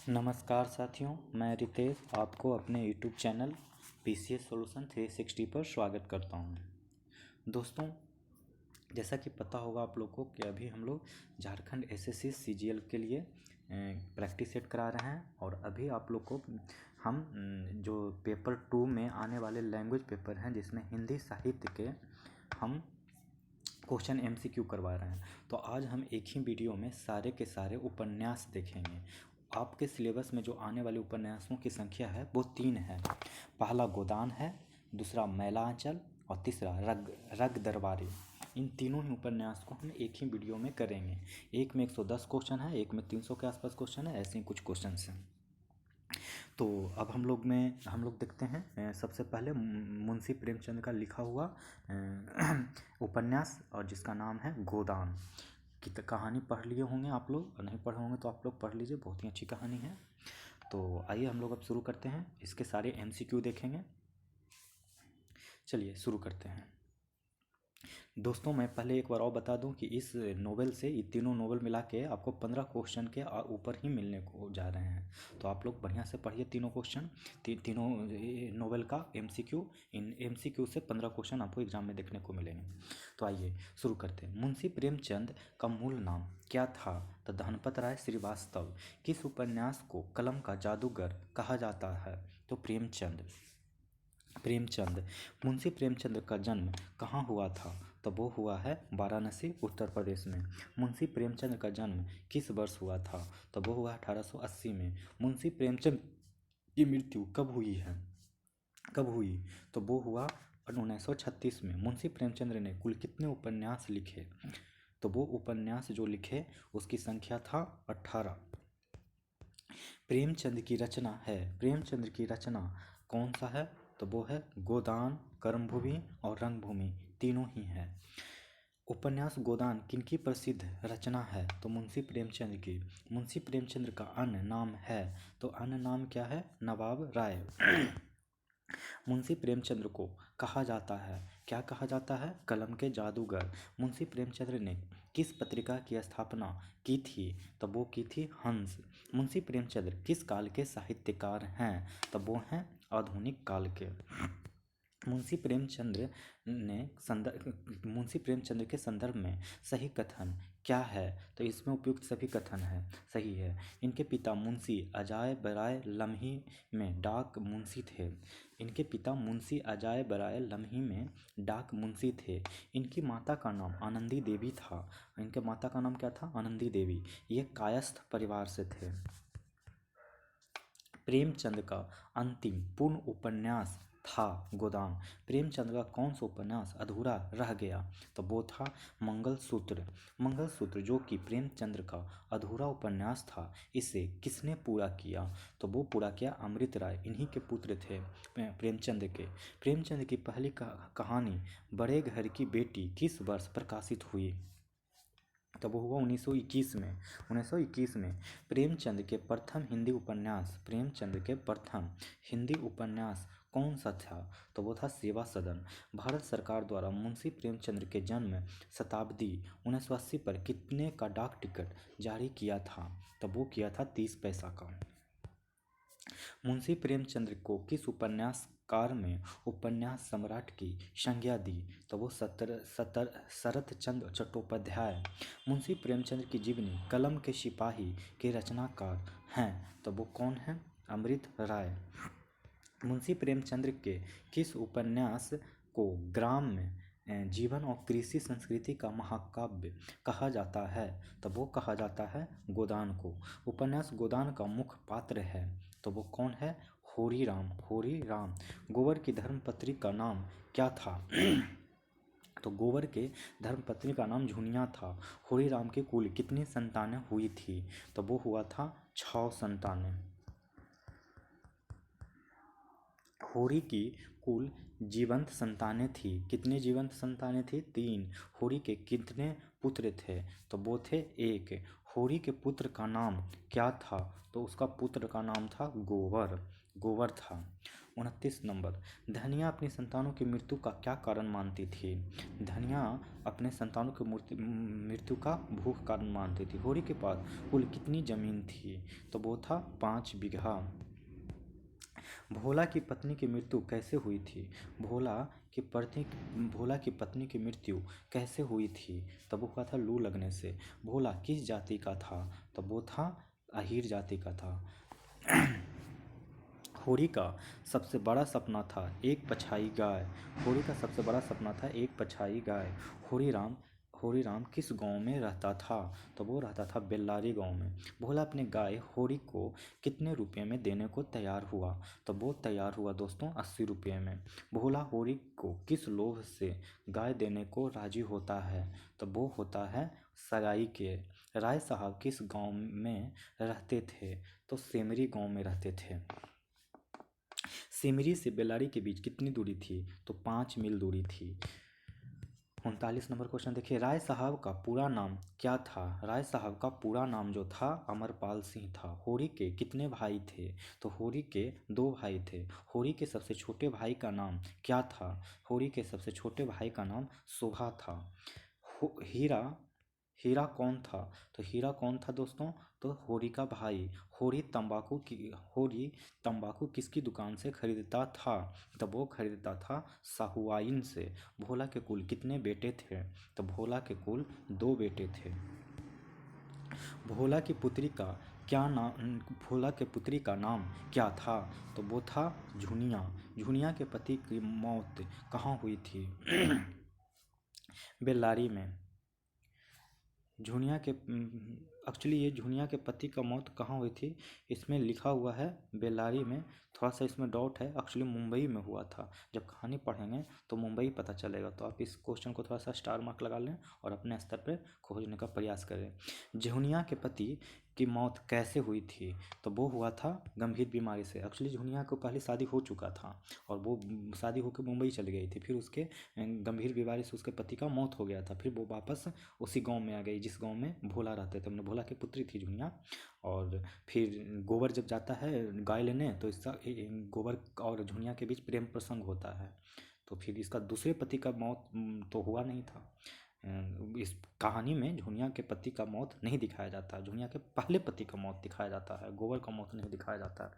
नमस्कार साथियों, मैं रितेश आपको अपने YouTube चैनल PCS सॉल्यूशन 360 पर स्वागत करता हूं। दोस्तों, जैसा कि पता होगा आप लोग को कि अभी हम लोग झारखंड SSC CGL के लिए प्रैक्टिस सेट करा रहे हैं। और अभी आप लोग को हम जो पेपर 2 में आने वाले लैंग्वेज पेपर हैं जिसमें हिंदी साहित्य के हम क्वेश्चन MCQ करवा रहे हैं। तो आज हम एक ही वीडियो में सारे के सारे उपन्यास देखेंगे। आपके सिलेबस में जो आने वाले उपन्यासों की संख्या है वो 3 है। पहला गोदान है, दूसरा मैला आंचल और तीसरा रग दरबारी। इन तीनों ही उपन्यास को हम एक ही वीडियो में करेंगे। एक में 110 क्वेश्चन है, एक में 300 के आसपास क्वेश्चन है, ऐसे ही कुछ क्वेश्चन हैं। तो अब हम लोग देखते हैं सबसे पहले मुंशी प्रेमचंद का लिखा हुआ उपन्यास और जिसका नाम है गोदान की कहानी पढ़ लिए होंगे आप लोग, और नहीं पढ़े होंगे तो आप लोग पढ़ लीजिए, बहुत ही अच्छी कहानी है। तो आइए हम लोग अब शुरू करते हैं, इसके सारे MCQ देखेंगे। चलिए शुरू करते हैं। दोस्तों, मैं पहले एक बार और बता दूं कि इस नोवेल से ये तीनों नोवेल मिला के आपको 15 क्वेश्चन के ऊपर ही मिलने को जा रहे हैं। तो आप लोग बढ़िया से पढ़िए तीनों क्वेश्चन, तीनों नोवेल का MCQ। इन MCQ से 15 क्वेश्चन आपको एग्जाम में देखने को मिलेंगे। तो आइए शुरू करते हैं। मुंशी प्रेमचंद का मूल नाम क्या था? तो धनपत राय श्रीवास्तव। किस उपन्यास को कलम का जादूगर कहा जाता है? तो प्रेमचंद। मुंशी प्रेमचंद का जन्म कहाँ हुआ था? तो वो हुआ है वाराणसी, उत्तर प्रदेश में। मुंशी प्रेमचंद का जन्म किस वर्ष हुआ था? तो वो हुआ 1880 में। मुंशी प्रेमचंद की मृत्यु कब हुई? तो वो हुआ 1936 में। मुंशी प्रेमचंद ने कुल कितने उपन्यास लिखे? तो वो उपन्यास जो लिखे उसकी संख्या था 18। प्रेमचंद की रचना कौन सा है? तो वो है गोदान, कर्मभूमि और रंगभूमि, तीनों ही हैं। उपन्यास गोदान किनकी प्रसिद्ध रचना है? तो मुंशी प्रेमचंद की। मुंशी प्रेमचंद का अन्य नाम है, तो अन्य नाम क्या है? नवाब राय। मुंशी प्रेमचंद को कहा जाता है, क्या कहा जाता है? कलम के जादूगर। मुंशी प्रेमचंद ने किस पत्रिका की स्थापना की थी? तो वो की थी हंस। मुंशी प्रेमचंद किस काल के साहित्यकार हैं? तो वो हैं आधुनिक काल के। मुंशी प्रेमचंद के संदर्भ में सही कथन क्या है? तो इसमें उपयुक्त सभी कथन है, सही है। इनके पिता मुंशी अजाय बराय लम्ही में डाक मुंशी थे। इनकी माता का नाम आनंदी देवी था। इनके माता का नाम क्या था? आनंदी देवी। ये कायस्थ परिवार से थे। प्रेमचंद का अंतिम पूर्ण उपन्यास था गोदान। प्रेमचंद का कौन सा उपन्यास अधूरा रह गया? तो वो था मंगलसूत्र, जो कि प्रेमचंद का अधूरा उपन्यास था। इसे किसने पूरा किया? तो वो पूरा किया अमृत राय। इन्हीं के पुत्र थे प्रेमचंद के। प्रेमचंद की पहली कहानी बड़े घर की बेटी किस वर्ष प्रकाशित हुई? तो वो हुआ 1921 में। प्रेमचंद के प्रथम हिंदी उपन्यास कौन सा था? तो वो था सेवा सदन। भारत सरकार द्वारा मुंशी प्रेमचंद के जन्म शताब्दी 1980 पर कितने का डाक टिकट जारी किया था? तो वो किया था 30 पैसा का। मुंशी प्रेमचंद को किस उपन्यासकार में उपन्यास सम्राट की संज्ञा दी? तो वो शरत चंद्र चट्टोपाध्याय। मुंशी प्रेमचंद की जीवनी कलम के सिपाही के रचनाकार हैं, तो वो कौन है? अमृत राय। मुंशी प्रेमचंद के किस उपन्यास को ग्राम में जीवन और कृषि संस्कृति का महाकाव्य कहा जाता है? तो वो कहा जाता है गोदान को। उपन्यास गोदान का मुख्य पात्र है, तो वो कौन है? होरी राम। गोबर की धर्मपत्नी का नाम क्या था? तो गोबर के धर्मपत्नी का नाम झुनिया था। होरी राम के कुल कितनी संतानें हुई थी? तो वो हुआ था 6 संतानें। होरी की कुल जीवंत संतानें थी। कितनी जीवंत संतानें थी? 3। होरी के कितने पुत्र थे? तो वो थे 1। होरी के पुत्र का नाम क्या था? तो उसका पुत्र का नाम था गोबर था। 29 नंबर, धनिया अपनी संतानों की मृत्यु का क्या कारण मानती थी? धनिया अपने संतानों की मृत्यु का भूख कारण मानती थी। होरी के पास कुल कितनी जमीन थी? तो वो था 5 बीघा। भोला की पत्नी की मृत्यु कैसे हुई थी? भोला भोला की पत्नी की मृत्यु कैसे हुई थी? तब वो कहा था लू लगने से। भोला किस जाति का था? तब वो था अहीर जाति का था। होरी का सबसे बड़ा सपना था एक पछाई गाय। होरी का सबसे बड़ा सपना था एक पछाई गाय। होरीराम किस गांव में रहता था? तो वो रहता था बेल्लारी गांव में। भोला अपने गाय होरी को कितने रुपए में देने को तैयार हुआ? तो वो तैयार हुआ दोस्तों 80 रुपये में। भोला होरी को किस लोभ से गाय देने को राजी होता है? तो वो होता है सगाई के। राय साहब किस गांव में रहते थे? तो सेमरी गांव में रहते थे। सिमरी से बेल्लारी के बीच कितनी दूरी थी? तो 5 मील दूरी थी। 39 नंबर क्वेश्चन देखिए, राय साहब का पूरा नाम क्या था? राय साहब का पूरा नाम जो था अमरपाल सिंह था। होरी के कितने भाई थे? तो होरी के 2 भाई थे। होरी के सबसे छोटे भाई का नाम क्या था? होरी के सबसे छोटे भाई का नाम शोभा था। हीरा हीरा कौन था? तो हीरा कौन था दोस्तों? तो होरी का भाई। होरी तंबाकू किसकी दुकान से खरीदता था? तो वो खरीदता था साहुआइन से। भोला के कुल कितने बेटे थे? तो भोला के कुल 2 बेटे थे। भोला की पुत्री का क्या नाम भोला के पुत्री का नाम क्या था? तो वो था झुनिया। झुनिया के पति की मौत कहाँ हुई थी? बेल्लारी में। झुनिया के एक्चुअली ये झुनिया के पति का मौत कहाँ हुई थी? इसमें लिखा हुआ है बेल्लारी में। थोड़ा सा इसमें डाउट है, एक्चुअली मुंबई में हुआ था। जब कहानी पढ़ेंगे तो मुंबई पता चलेगा। तो आप इस क्वेश्चन को थोड़ा सा स्टार मार्क लगा लें और अपने स्तर पर खोजने का प्रयास करें। झुनिया के पति की मौत कैसे हुई थी? तो वो हुआ था गंभीर बीमारी से। एक्चुअली झुनिया को पहले शादी हो चुका था और वो शादी होकर मुंबई चली गई थी। फिर उसके गंभीर बीमारी से उसके पति का मौत हो गया था। फिर वो वापस उसी गांव में आ गई जिस गांव में भोला रहते थे। मतलब भोला की पुत्री थी झुनिया। और फिर गोबर जब जाता है गाय लेने तो इसका गोबर और झुनिया के बीच प्रेम प्रसंग होता है। तो फिर इसका दूसरे पति का मौत तो हुआ नहीं था। इस कहानी में झुनिया के पति का मौत नहीं दिखाया जाता है। झुनिया के पहले पति का मौत दिखाया जाता है, गोबर का मौत नहीं दिखाया जाता है।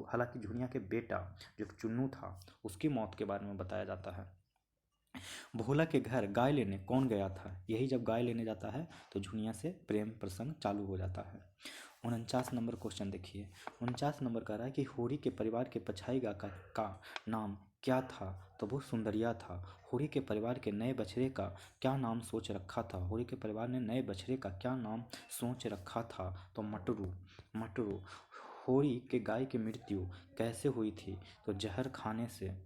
हालांकि झुनिया के बेटा जो चुन्नू था उसकी मौत के बारे में बताया जाता है। भोला के घर गाय लेने कौन गया था? यही जब गाय लेने जाता है तो झुनिया से प्रेम प्रसंग चालू हो जाता है। 49 नंबर क्वेश्चन देखिए। 49 नंबर कह रहा है कि होरी के परिवार के पछाई गाय का नाम क्या था? तो वो सुंदरिया था। होरी के परिवार के नए बछड़े का क्या नाम सोच रखा था? होरी के परिवार ने नए बछड़े का क्या नाम सोच रखा था? तो मटरू। मटरू। होरी के गाय की मृत्यु कैसे हुई थी? तो जहर खाने से।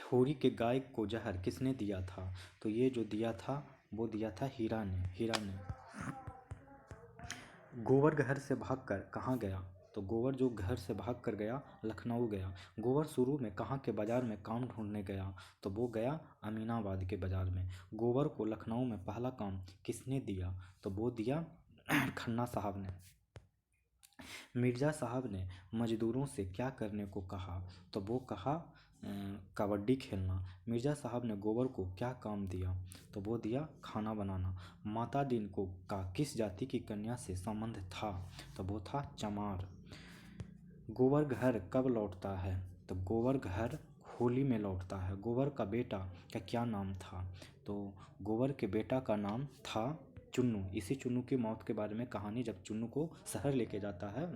होरी के गाय को जहर किसने दिया था? तो ये जो दिया था वो दिया था हीरा ने। गोबर घर से भागकर कहाँ गया? तो गोबर जो घर से भाग कर गया लखनऊ गया। गोबर शुरू में कहाँ के बाजार में काम ढूंढने गया? तो वो गया अमीनाबाद के बाजार में। गोबर को लखनऊ में पहला काम किसने दिया? तो वो दिया खन्ना साहब ने। मिर्जा साहब ने मजदूरों से क्या करने को कहा? तो वो कहा कबड्डी खेलना। मिर्जा साहब ने गोबर को क्या काम दिया? तो वो दिया खाना बनाना। माता दीन को का किस जाति की कन्या से संबंध था? तो वो था चमार। गोबर घर कब लौटता है? तो गोबर घर होली में लौटता है। गोबर का बेटा का क्या नाम था? तो गोबर के बेटा का नाम था चुन्नू। इसी चुन्नू की मौत के बारे में कहानी, जब चुन्नू को शहर लेके जाता है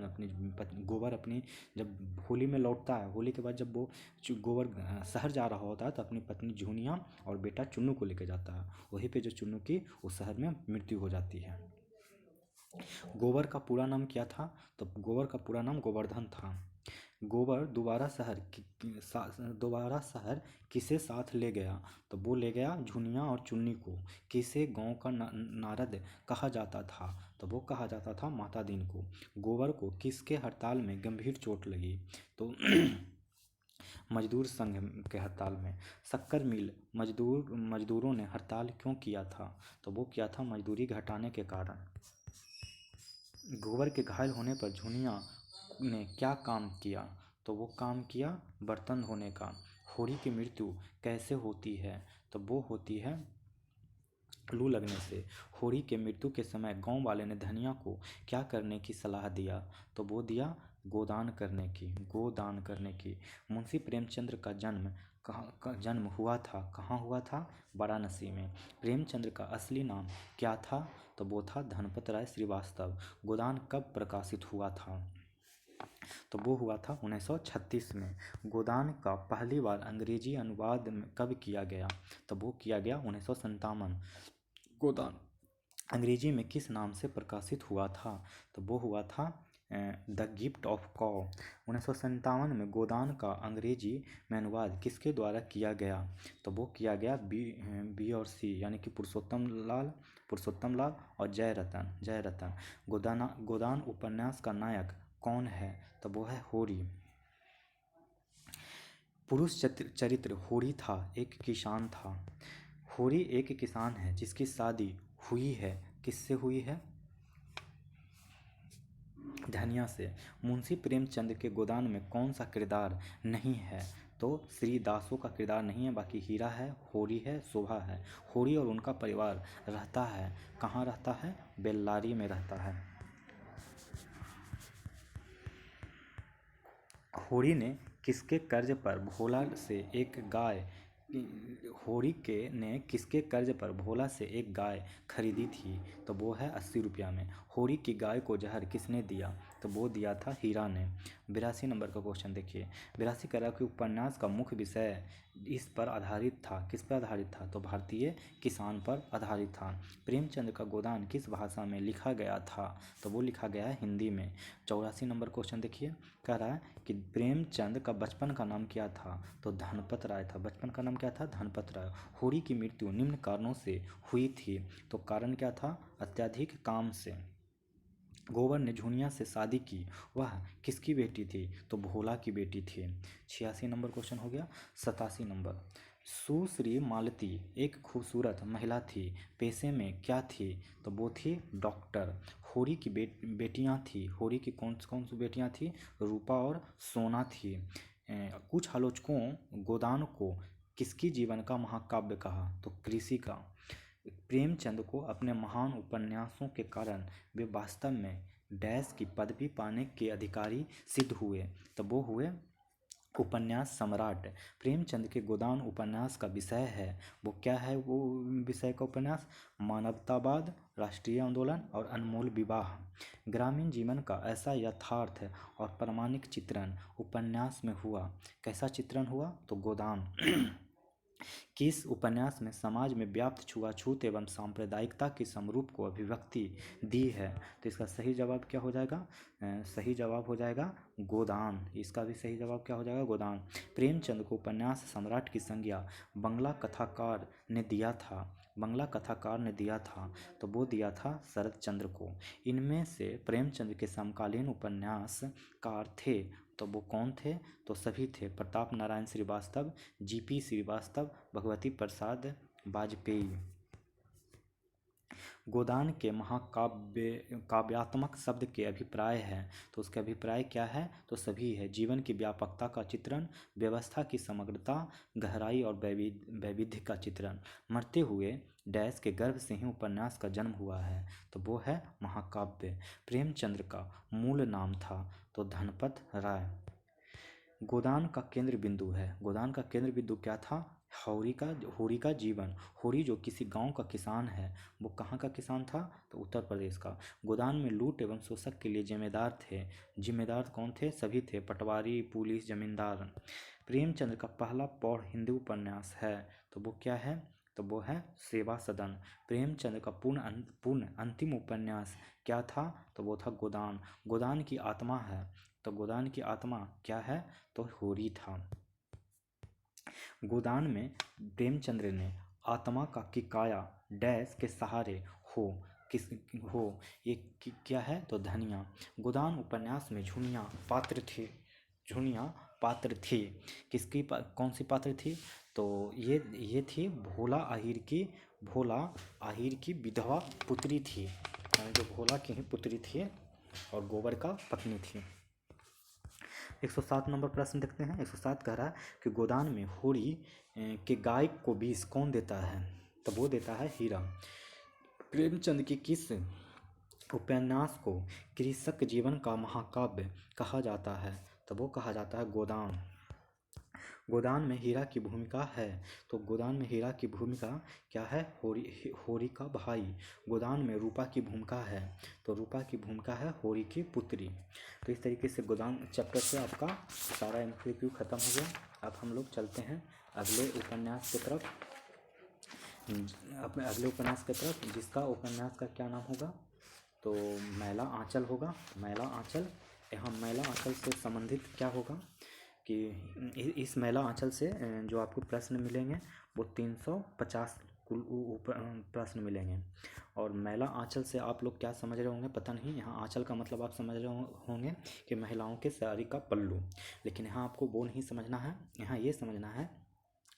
गोबर अपनी जब होली में लौटता है, होली के बाद जब वो गोबर शहर जा रहा होता है तो अपनी पत्नी झुनिया और बेटा चुन्नू को लेके जाता है। वहीं पे जो चुन्नू की उस शहर में मृत्यु हो जाती है। गोबर का पूरा नाम क्या था? तो गोबर का पूरा नाम गोवर्धन था। गोबर दोबारा शहर किसे साथ ले गया? तो वो ले गया झुनिया और चुन्नी को। किसे गांव का नारद कहा जाता था? तो वो कहा जाता था माता दीन को। गोबर को किसके हड़ताल में गंभीर चोट लगी? तो मजदूर संघ के हड़ताल में। शक्कर मिल मजदूरों ने हड़ताल क्यों किया था? तो वो किया था मजदूरी घटाने के कारण। गोबर के घायल होने पर झुनिया ने क्या काम किया? तो तो वो काम किया बर्तन धोने का। होरी की मृत्यु कैसे होती है? तो वो होती है लू लगने से। होरी के मृत्यु के समय गांव वाले ने धनिया को क्या करने की सलाह दिया? तो वो दिया गोदान करने की, गोदान करने की। मुंशी प्रेमचंद्र का जन्म हुआ था, कहाँ हुआ था? वाराणसी में। प्रेमचंद्र का असली नाम क्या था? तो वो था धनपत राय श्रीवास्तव। गोदान कब प्रकाशित हुआ था? तो वो हुआ था 1936 में। गोदान का पहली बार अंग्रेजी अनुवाद कब किया गया? तो वो किया गया 1957। गोदान अंग्रेजी में किस नाम से प्रकाशित हुआ था? तो वो हुआ था द गिफ्ट ऑफ कॉ। 1957 में गोदान का अंग्रेजी में अनुवाद किसके द्वारा किया गया? तो वो किया गया बी और सी, यानी कि पुरुषोत्तम लाल और जयरतन। गोदान उपन्यास का नायक कौन है? तो वो है होरी। पुरुष चरित्र होरी था, एक किसान था। होरी एक किसान है जिसकी शादी हुई है, किससे हुई है? धनिया से। मुंशी प्रेमचंद के गोदान में कौन सा किरदार नहीं है? तो श्री दासों का किरदार नहीं है, बाकी हीरा है, होरी है, शोभा है। होरी और उनका परिवार रहता है, कहाँ रहता है? बेल्लारी में रहता है। होरी ने किसके कर्ज पर भोला से एक गाय किसके कर्ज पर भोला से एक गाय खरीदी थी? तो वो है 80 रुपया में। होरी की गाय को जहर किसने दिया? तो वो दिया था हीरा ने। 82 नंबर का क्वेश्चन देखिए। 82 कह रहा कि उपन्यास का मुख्य विषय इस पर आधारित था, किस पर आधारित था? तो भारतीय किसान पर आधारित था। प्रेमचंद का गोदान किस भाषा में लिखा गया था? तो वो लिखा गया है हिंदी में। 84 नंबर क्वेश्चन देखिए। कह रहा है कि प्रेमचंद का बचपन का नाम क्या था? तो धनपत राय था। बचपन का नाम क्या था? धनपत राय। होरी की मृत्यु निम्न कारणों से हुई थी। तो कारण क्या था? अत्यधिक काम से। गोबर ने झुनिया से शादी की, वह किसकी बेटी थी? तो भोला की बेटी थी। 86 नंबर क्वेश्चन हो गया। 87 नंबर। सुश्री मालती एक खूबसूरत महिला थी, पेशे में क्या थी? तो वो थी डॉक्टर। होरी की बेटियां थी। होरी की कौन कौन सी बेटियां थी? रूपा और सोना थी। कुछ आलोचकों गोदान को किसकी जीवन का महाकाव्य कहा? तो कृषि का। प्रेमचंद को अपने महान उपन्यासों के कारण वे वास्तव में डैश की पदवी पाने के अधिकारी सिद्ध हुए। तो वो हुए उपन्यास सम्राट। प्रेमचंद के गोदान उपन्यास का विषय है, वो क्या है? वो विषय का उपन्यास मानवतावाद, राष्ट्रीय आंदोलन और अनमोल विवाह। ग्रामीण जीवन का ऐसा यथार्थ और प्रामाणिक चित्रण उपन्यास में हुआ। कैसा चित्रण हुआ? तो गोदान। किस उपन्यास में समाज में व्याप्त छुआछूत एवं सांप्रदायिकता के समरूप को अभिव्यक्ति दी है? तो इसका सही जवाब क्या हो जाएगा? सही जवाब हो जाएगा गोदान। इसका भी सही जवाब क्या हो जाएगा? गोदान। प्रेमचंद को उपन्यास सम्राट की संज्ञा बंगला कथाकार ने दिया था। बंगला कथाकार ने दिया था, तो वो दिया था शरद चंद्र को। इनमें से प्रेमचंद के समकालीन उपन्यासकार थे, तो वो कौन थे? तो सभी थे। प्रताप नारायण श्रीवास्तव, जीपी श्रीवास्तव, भगवती प्रसाद वाजपेयी। गोदान के काव्यात्मक शब्द के अभिप्राय हैं, तो उसके अभिप्राय क्या है? तो सभी है। जीवन की व्यापकता का चित्रण, व्यवस्था की समग्रता, गहराई और वैविध्य का चित्रण। मरते हुए डैश के गर्भ से ही उपन्यास का जन्म हुआ है, तो वो है महाकाव्य। प्रेमचंद्र का मूल नाम था तो धनपत राय। गोदान का केंद्र बिंदु है। गोदान का केंद्र बिंदु क्या था? होरी का जीवन। होरी जो किसी गांव का किसान है, वो कहाँ का किसान था? तो उत्तर प्रदेश का। गोदान में लूट एवं शोषक के लिए जिम्मेदार थे। जिम्मेदार कौन थे? सभी थे, पटवारी, पुलिस, जमींदार। प्रेमचंद्र का पहला पौढ़ हिंदी उपन्यास है, तो वो क्या है? तो वो है सेवा सदन। प्रेमचंद का पूर्ण अंतिम उपन्यास क्या था? तो वो था गोदान। गोदान की आत्मा है, तो गोदान की आत्मा क्या है? तो होरी था। गोदान में प्रेमचंद्र ने आत्मा का की काया डैश के सहारे हो, किस हो, ये क्या है? तो धनिया। गोदान उपन्यास में झुनिया पात्र थी। कौन सी पात्र थी? तो ये थी भोला आहिर की विधवा पुत्री थी, यानी जो भोला की ही पुत्री थी और गोबर का पत्नी थी। 107 नंबर प्रश्न देखते हैं। 107 कह रहा है कि गोदान में होरी के गाय को विष कौन देता है? तो वो देता है हीरा। प्रेमचंद की किस उपन्यास को कृषक जीवन का महाकाव्य कहा जाता है? तो वो कहा जाता है गोदान। गोदान में हीरा की भूमिका है। तो गोदान में हीरा की भूमिका क्या है? होरी का भाई। गोदान में रूपा की भूमिका है। तो रूपा की भूमिका है होरी की पुत्री। तो इस तरीके से गोदान चैप्टर से आपका सारा MCQ खत्म हो गया। अब हम लोग चलते हैं अगले उपन्यास की तरफ। अपने अगले उपन्यास की तरफ, जिसका उपन्यास का क्या नाम होगा? तो मैला आंचल होगा। मैला आंचल। यहाँ मैला आंचल से संबंधित क्या होगा कि इस मैला आंचल से जो आपको प्रश्न मिलेंगे वो 350 कुल प्रश्न मिलेंगे। और मैला आंचल से आप लोग क्या समझ रहे होंगे पता नहीं। यहाँ आंचल का मतलब आप समझ रहे होंगे कि महिलाओं के साड़ी का पल्लू, लेकिन यहाँ आपको वो नहीं समझना है। यहाँ ये समझना है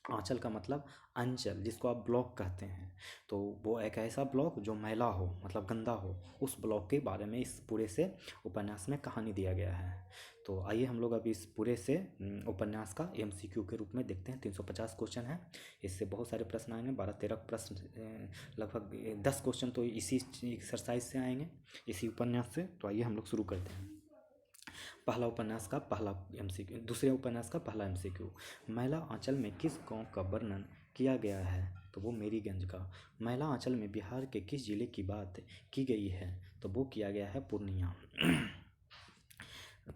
आंचल का मतलब अंचल, जिसको आप ब्लॉक कहते हैं। तो वो एक ऐसा ब्लॉक जो मैला हो, मतलब गंदा हो, उस ब्लॉक के बारे में इस पूरे से उपन्यास में कहानी दिया गया है। तो आइए हम लोग अभी इस पूरे से उपन्यास का MCQ के रूप में देखते हैं। 350 क्वेश्चन है, इससे बहुत सारे प्रश्न आएंगे। 12-13 प्रश्न, लगभग 10 क्वेश्चन तो इसी एक्सरसाइज से आएंगे, इसी उपन्यास से। तो आइए हम लोग शुरू करते हैं। पहला उपन्यास का पहला MCQ, दूसरे उपन्यास का पहला MCQ। मैला आंचल में किस गांव का वर्णन किया गया है? तो वो मेरीगंज का। मैला आंचल में बिहार के किस जिले की बात की गई है? तो वो किया गया है पूर्णिया।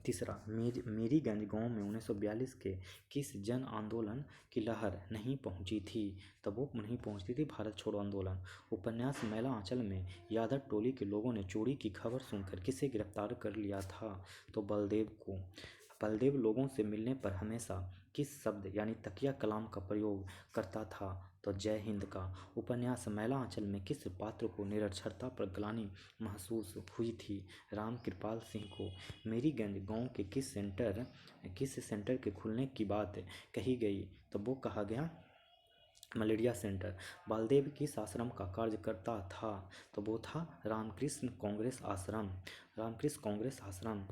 तीसरा, मेरीगंज गांव में 1942 के किस जन आंदोलन की लहर नहीं पहुंची थी? तो वो नहीं पहुंचती थी भारत छोड़ो आंदोलन। उपन्यास मैला आंचल में यादव टोली के लोगों ने चोरी की खबर सुनकर किसे गिरफ्तार कर लिया था? तो बलदेव को। बलदेव लोगों से मिलने पर हमेशा किस शब्द यानी तकिया कलाम का प्रयोग करता था? तो जय हिंद का। उपन्यास मैला आंचल में किस पात्र को निरक्षरता पर ग्लानि महसूस हुई थी? राम कृपाल सिंह को। मेरीगंज गांव के किस सेंटर के खुलने की बात कही गई? तो वो कहा गया मलेरिया सेंटर। बलदेव किस आश्रम का कार्यकर्ता था? तो वो था रामकृष्ण कांग्रेस आश्रम। रामकृष्ण कांग्रेस आश्रम।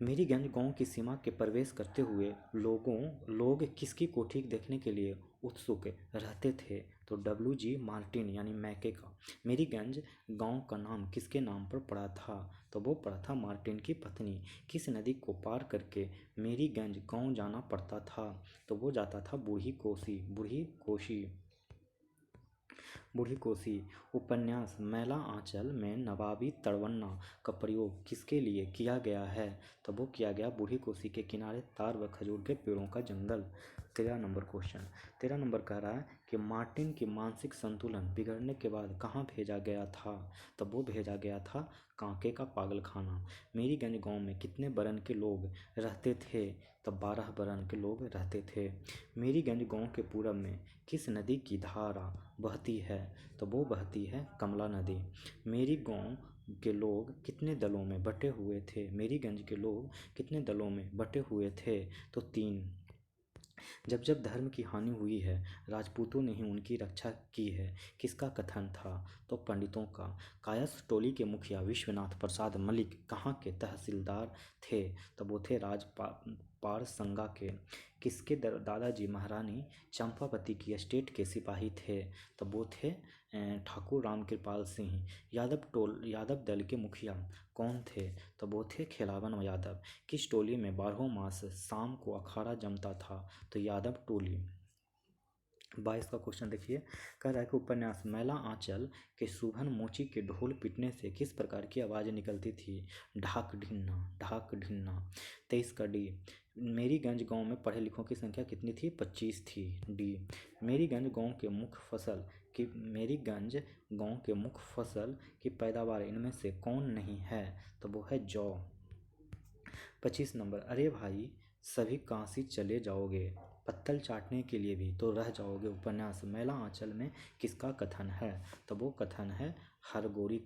मेरीगंज गांव की सीमा के प्रवेश करते हुए लोग किसकी कोठी देखने के लिए उत्सुक रहते थे? तो WG मार्टिन यानी मैके का। मेरीगंज गांव का नाम किसके नाम पर पड़ा था? तो वो पड़ा था मार्टिन की पत्नी। किस नदी को पार करके मेरीगंज गांव जाना पड़ता था? तो वो जाता था बूढ़ी कोसी। उपन्यास मैला आंचल में नवाबी तड़वन्ना का प्रयोग किसके लिए किया गया है? तो वो किया गया बूढ़ी कोसी के किनारे तार व खजूर के पेड़ों का जंगल। 13 नंबर क्वेश्चन। 13 नंबर कह रहा है कि मार्टिन की मानसिक संतुलन बिगड़ने के बाद कहाँ भेजा गया था? तो वो भेजा गया था कांके का पागलखाना। मेरीगंज गांव में कितने बरन के लोग रहते थे? तब 12 बरन के लोग रहते थे। मेरीगंज गांव के पूरब में किस नदी की धारा बहती है? तो वो बहती है कमला नदी। मेरी गांव के लोग कितने दलों में बटे हुए थे? मेरीगंज के लोग कितने दलों में बटे हुए थे? तो 3। जब जब धर्म की हानि हुई है राजपूतों ने ही उनकी रक्षा की है, किसका कथन था? तो पंडितों का। कायस्थ टोली के मुखिया विश्वनाथ प्रसाद मलिक कहाँ के तहसीलदार थे? तो वो थे पारसंगा के। किसके दादाजी महारानी चंपावती की एस्टेट के सिपाही थे? तो वो थे ठाकुर रामकृपाल सिंह। यादव दल के मुखिया कौन थे? तो वो थे खेलावन यादव। किस टोली में 12 मास शाम को अखाड़ा जमता था? तो यादव टोली। 22 का क्वेश्चन देखिए। कह रहा है कि उपन्यास मैला आंचल के शुभन मोची के ढोल पीटने से किस प्रकार की आवाज़ निकलती थी? ढाक ढिन्ना, ढाक ढिन्ना। 23 का डी। मेरीगंज गांव में पढ़े लिखों की संख्या कितनी थी? 25 थी। डी। मेरीगंज गांव के मुख्य फसल की पैदावार इनमें से कौन नहीं है? तो वो है जौ। 25 नंबर। अरे भाई सभी काशी चले जाओगे, पत्तल चाटने के लिए भी तो रह जाओगे। उपन्यास मैला आंचल में किसका कथन है? तो वो कथन है हरगौरी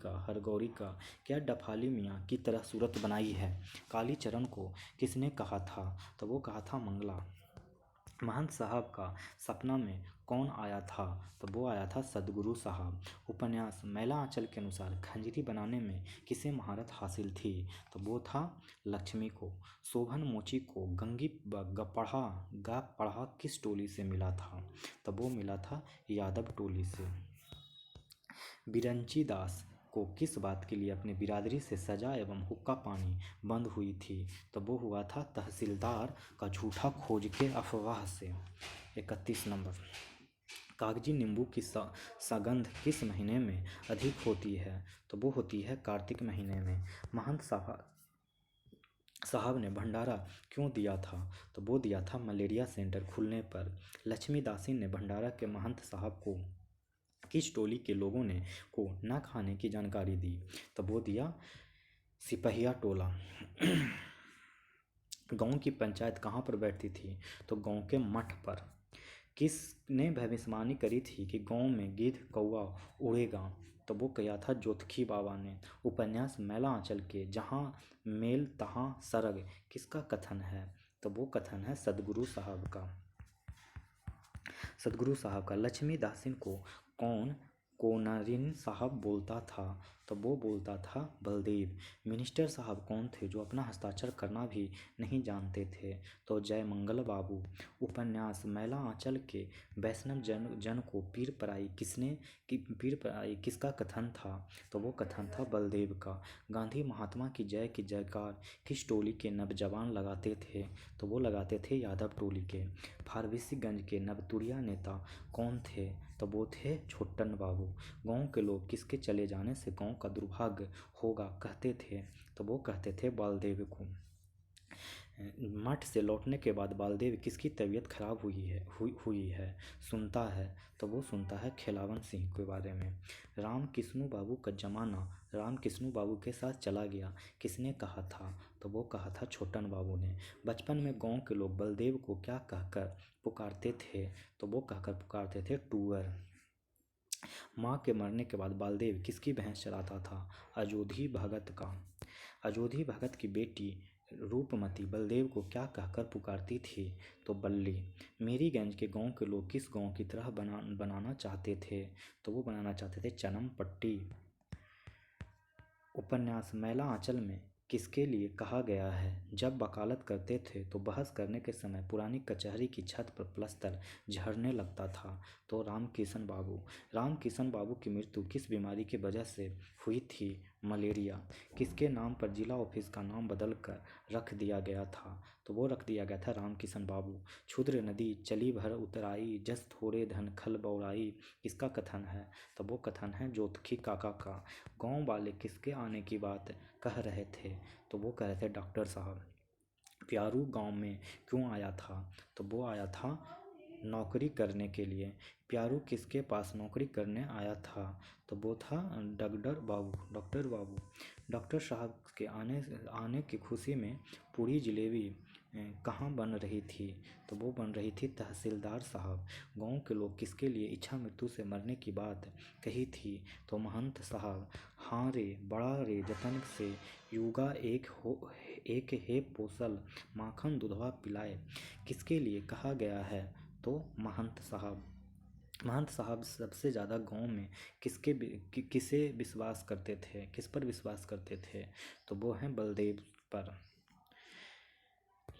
का। क्या डफाली मियाँ की तरह सूरत बनाई है? कालीचरण को किसने कहा था? तो वो कहा था मंगला। महंत साहब का सपना में कौन आया था? तो वो आया था सदगुरु साहब। उपन्यास मैला आंचल के अनुसार खंजरी बनाने में किसे महारत हासिल थी? तो वो था लक्ष्मी को। शोभन मोची को गंगी गा पढ़ा किस टोली से मिला था? तो वो मिला था यादव टोली से। बिरंची दास को किस बात के लिए अपनी बिरादरी से सजा एवं हुक्का पानी बंद हुई थी? तो वो हुआ था तहसीलदार का झूठा खोज के अफवाह से। 31 नंबर, कागजी नींबू की सगंध किस महीने में अधिक होती है? तो वो होती है कार्तिक महीने में। महंत साहब ने भंडारा क्यों दिया था? तो वो दिया था मलेरिया सेंटर खुलने पर। लक्ष्मी दासी ने भंडारा के महंत साहब को किस टोली के लोगों ने को न खाने की जानकारी दी? तो वो दिया सिपहिया टोला। गांव की पंचायत कहाँ पर बैठती थी? तो गांव के मठ पर। किसने भविष्यवाणी करी थी कि गांव में गिद्ध कौआ उड़ेगा? तो वो किया था जोतखी बाबा ने। उपन्यास मैला आंचल के जहाँ मेल तहाँ सरग किसका कथन है? तो वो कथन है सदगुरु साहब का। सदगुरु साहब का। लक्ष्मी दासिन को कौन कोनरीन साहब बोलता था? तो वो बोलता था बलदेव। मिनिस्टर साहब कौन थे जो अपना हस्ताक्षर करना भी नहीं जानते थे? तो जयमंगल बाबू। उपन्यास मैला आंचल के वैष्णव जन को पीर पराई किसका कथन था? तो वो कथन था बलदेव का। गांधी महात्मा की जयकार किस टोली के नवजवान लगाते थे? तो वो लगाते थे यादव टोली के। फारबिसगंज के नवतुरिया नेता कौन थे? तो वो थे छोटन बाबू। गांव के लोग किसके चले जाने से गांव का दुर्भाग्य होगा कहते थे? तो वो कहते थे बालदेव को। मठ से लौटने के बाद बालदेव किसकी तबीयत खराब हुई है सुनता है? तो वो सुनता है खेलावन सिंह के बारे में। राम किस्नू बाबू का जमाना राम किस्नू बाबू के साथ चला गया किसने कहा था? तो वो कहा था छोटन बाबू ने। बचपन में गांव के लोग बलदेव को क्या कहकर पुकारते थे? तो वो कहकर पुकारते थे टूअर। माँ के मरने के बाद बालदेव किसकी भैंस चराता था? अजोधी भगत का। अजोधी भगत की बेटी रूपमती बलदेव को क्या कहकर पुकारती थी? तो बल्ली। मेरीगंज के गांव के लोग किस गांव की तरह बनाना चाहते थे? तो वो बनाना चाहते थे चनम पट्टी। उपन्यास मैला आंचल में किसके लिए कहा गया है? जब वकालत करते थे तो बहस करने के समय पुरानी कचहरी की छत पर प्लस्तर झड़ने लगता था। तो रामकिशन बाबू। रामकिशन बाबू की मृत्यु किस बीमारी की वजह से हुई थी? मलेरिया। किसके नाम पर जिला ऑफिस का नाम बदल कर रख दिया गया था? तो वो रख दिया गया था रामकिशन बाबू। क्षुद्र नदी चली भर उतराई जस थोड़े धन खल बौराई किसका कथन है? तो वो कथन है जोतखी काका का। गांव वाले किसके आने की बात कह रहे थे? तो वो कह रहे थे डॉक्टर साहब। प्यारू गांव में क्यों आया था? तो वो आया था नौकरी करने के लिए। प्यारू किसके पास नौकरी करने आया था? तो वो था डॉक्टर बाबू। डॉक्टर साहब के आने की खुशी में पूरी जलेबी कहाँ बन रही थी? तो वो बन रही थी तहसीलदार साहब। गांव के लोग किसके लिए इच्छा मृत्यु से मरने की बात कही थी? तो महंत साहब। हाँ रे बड़ा रे जतन से युगा एक हे पोसल माखन दूधवा पिलाए किसके लिए कहा गया है? तो महंत साहब। महंत साहब सबसे ज़्यादा गांव में किसे विश्वास करते थे? किस पर विश्वास करते थे? तो वो हैं बलदेव पर।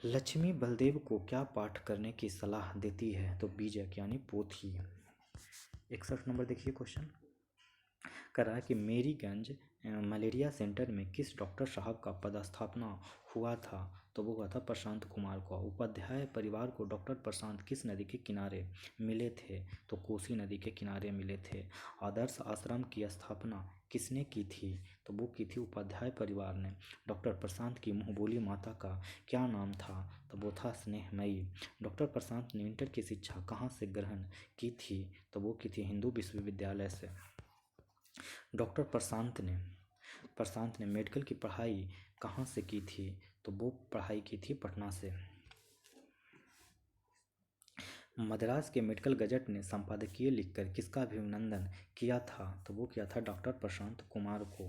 लक्ष्मी बलदेव को क्या पाठ करने की सलाह देती है? तो बीजक यानी पोथी। 61 नंबर देखिए क्वेश्चन कर रहा है कि मेरीगंज मलेरिया सेंटर में किस डॉक्टर साहब का पदस्थापना हुआ था? तो वो हुआ था प्रशांत कुमार का। उपाध्याय परिवार को डॉक्टर प्रशांत किस नदी के किनारे मिले थे? तो कोसी नदी के किनारे मिले थे। आदर्श आश्रम की स्थापना किसने की थी? तो वो की थी उपाध्याय परिवार ने। डॉक्टर प्रशांत की मुंहबोली माता का क्या नाम था? तो वो था स्नेहमयी। डॉक्टर प्रशांत ने इंटर की शिक्षा कहाँ से ग्रहण की थी? तो वो की थी हिंदू विश्वविद्यालय से। डॉक्टर प्रशांत ने मेडिकल की पढ़ाई कहाँ से की थी? तो वो पढ़ाई की थी पटना से। मद्रास के मेडिकल गजट ने संपादकीय लिखकर किसका अभिनंदन किया था? तो वो किया था डॉक्टर प्रशांत कुमार को।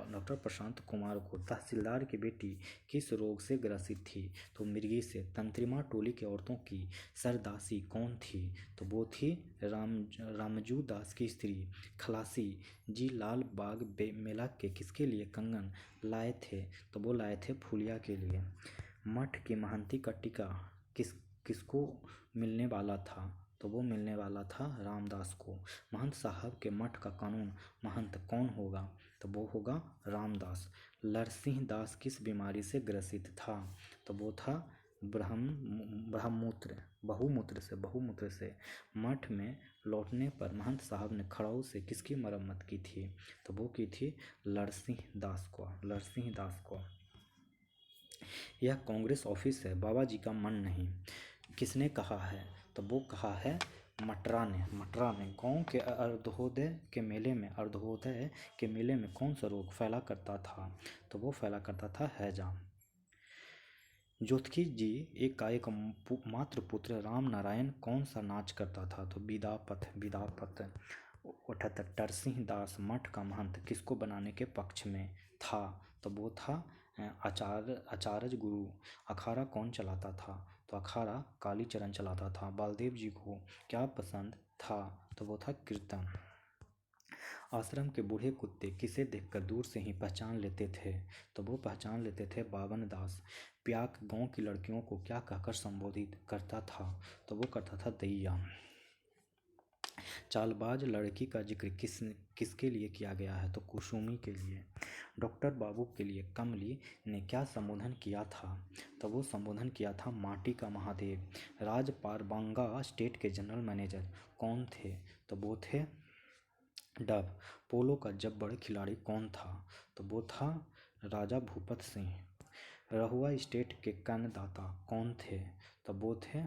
डॉक्टर प्रशांत कुमार को तहसीलदार की बेटी किस रोग से ग्रसित थी? तो मिर्गी से। तंत्रिमा टोली की औरतों की सरदासी कौन थी? तो वो थी रामजू दास की स्त्री खलासी जी। लाल बाग मेला के किसके लिए कंगन लाए थे? तो वो लाए थे फूलिया के लिए। मठ की महंती का टिका किसको मिलने वाला था? तो वो मिलने वाला था रामदास को। महंत साहब के मठ का कानून महंत कौन होगा? तो वो होगा रामदास। नरसिंह दास किस बीमारी से ग्रसित था? तो वो था बहुमूत्र से। मठ में लौटने पर महंत साहब ने खड़ाऊ से किसकी मरम्मत की थी? तो वो की थी नरसिंह दास को। यह कांग्रेस ऑफिस है, बाबा जी का मन नहीं, किसने कहा है? तो वो कहा है मटरा ने। गांव के अर्धोदय के मेले में कौन सा रोग फैला करता था? तो वो फैला करता था हैजा। जोतकी जी एक का एक मात्र पुत्र राम नारायण कौन सा नाच करता था? तो विदापत। 78 तरसिंह दास मठ का महंत किसको बनाने के पक्ष में था? तो वो था आचार्य गुरु। अखाड़ा कौन चलाता था? तो अखाड़ा कालीचरण चलाता था। बालदेव जी को क्या पसंद था? तो वो था कीर्तन। आश्रम के बूढ़े कुत्ते किसे देखकर दूर से ही पहचान लेते थे? तो वो पहचान लेते थे बावन दास। प्याक गांव की लड़कियों को क्या कहकर संबोधित करता था? तो वो करता था दैया। चालबाज लड़की का जिक्र किसके लिए किया गया है? तो कुसुमी के लिए। डॉक्टर बाबू के लिए कमली ने क्या संबोधन किया था? तो वो संबोधन किया था माटी का महादेव। राजपारबांगा स्टेट के जनरल मैनेजर कौन थे? तो वो थे डब। पोलो का जब बड़े खिलाड़ी कौन था? तो वो था राजा भूपत सिंह। रहुआ स्टेट के करदाता कौन थे? तो वो थे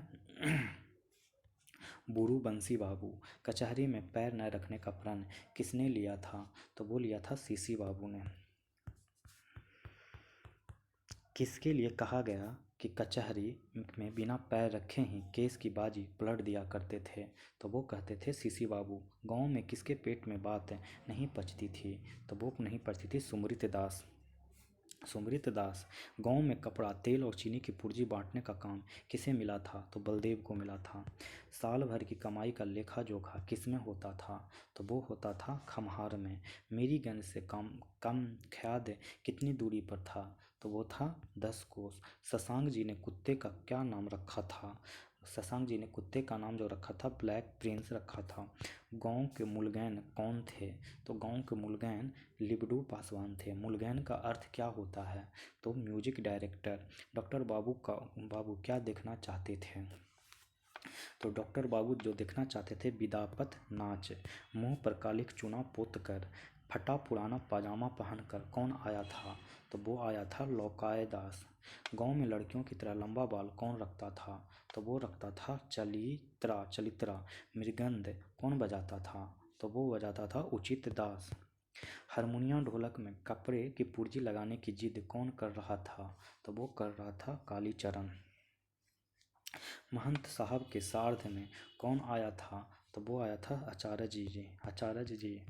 बूरू बंसी बाबू। कचहरी में पैर न रखने का प्रण किसने लिया था? तो वो लिया था सीसी बाबू ने। किसके लिए कहा गया कि कचहरी में बिना पैर रखे ही केस की बाजी पलट दिया करते थे? तो वो कहते थे सीसी बाबू। गांव में किसके पेट में बात नहीं पचती थी? तो वो नहीं पचती थी सुमृत दास। गांव में कपड़ा, तेल और चीनी की पुर्जी बांटने का काम किसे मिला था? तो बलदेव को मिला था। साल भर की कमाई का लेखा जोखा किसमें होता था? तो वो होता था खम्हार में। मेरी गंज से कम ख्याद कितनी दूरी पर था? तो वो था 10 कोस। शशांक जी ने कुत्ते का क्या नाम रखा था? शशांक जी ने कुत्ते का नाम जो रखा था ब्लैक प्रिंस रखा था। गांव के मुलगैन कौन थे? तो गांव के मुलगैन लिबडू पासवान थे। मुलगैन का अर्थ क्या होता है? तो म्यूजिक डायरेक्टर। डॉक्टर बाबू क्या देखना चाहते थे? तो डॉक्टर बाबू जो देखना चाहते थे विदापत नाच। मुंह पर कालिक चूना पोत कर, फटा पुराना पाजामा पहनकर कौन आया था? तो वो आया था लौकाय दास। गांव में लड़कियों की तरह लंबा बाल कौन रखता था? तो वो रखता था चलित्रा। मृदंग कौन बजाता था? तो वो बजाता था उचित दास। हारमोनियम ढोलक में कपड़े की पुर्जी लगाने की जिद कौन कर रहा था? तो वो कर रहा था कालीचरण। महंत साहब के सार्ध में कौन आया था? तो वो आया था आचार्य जी।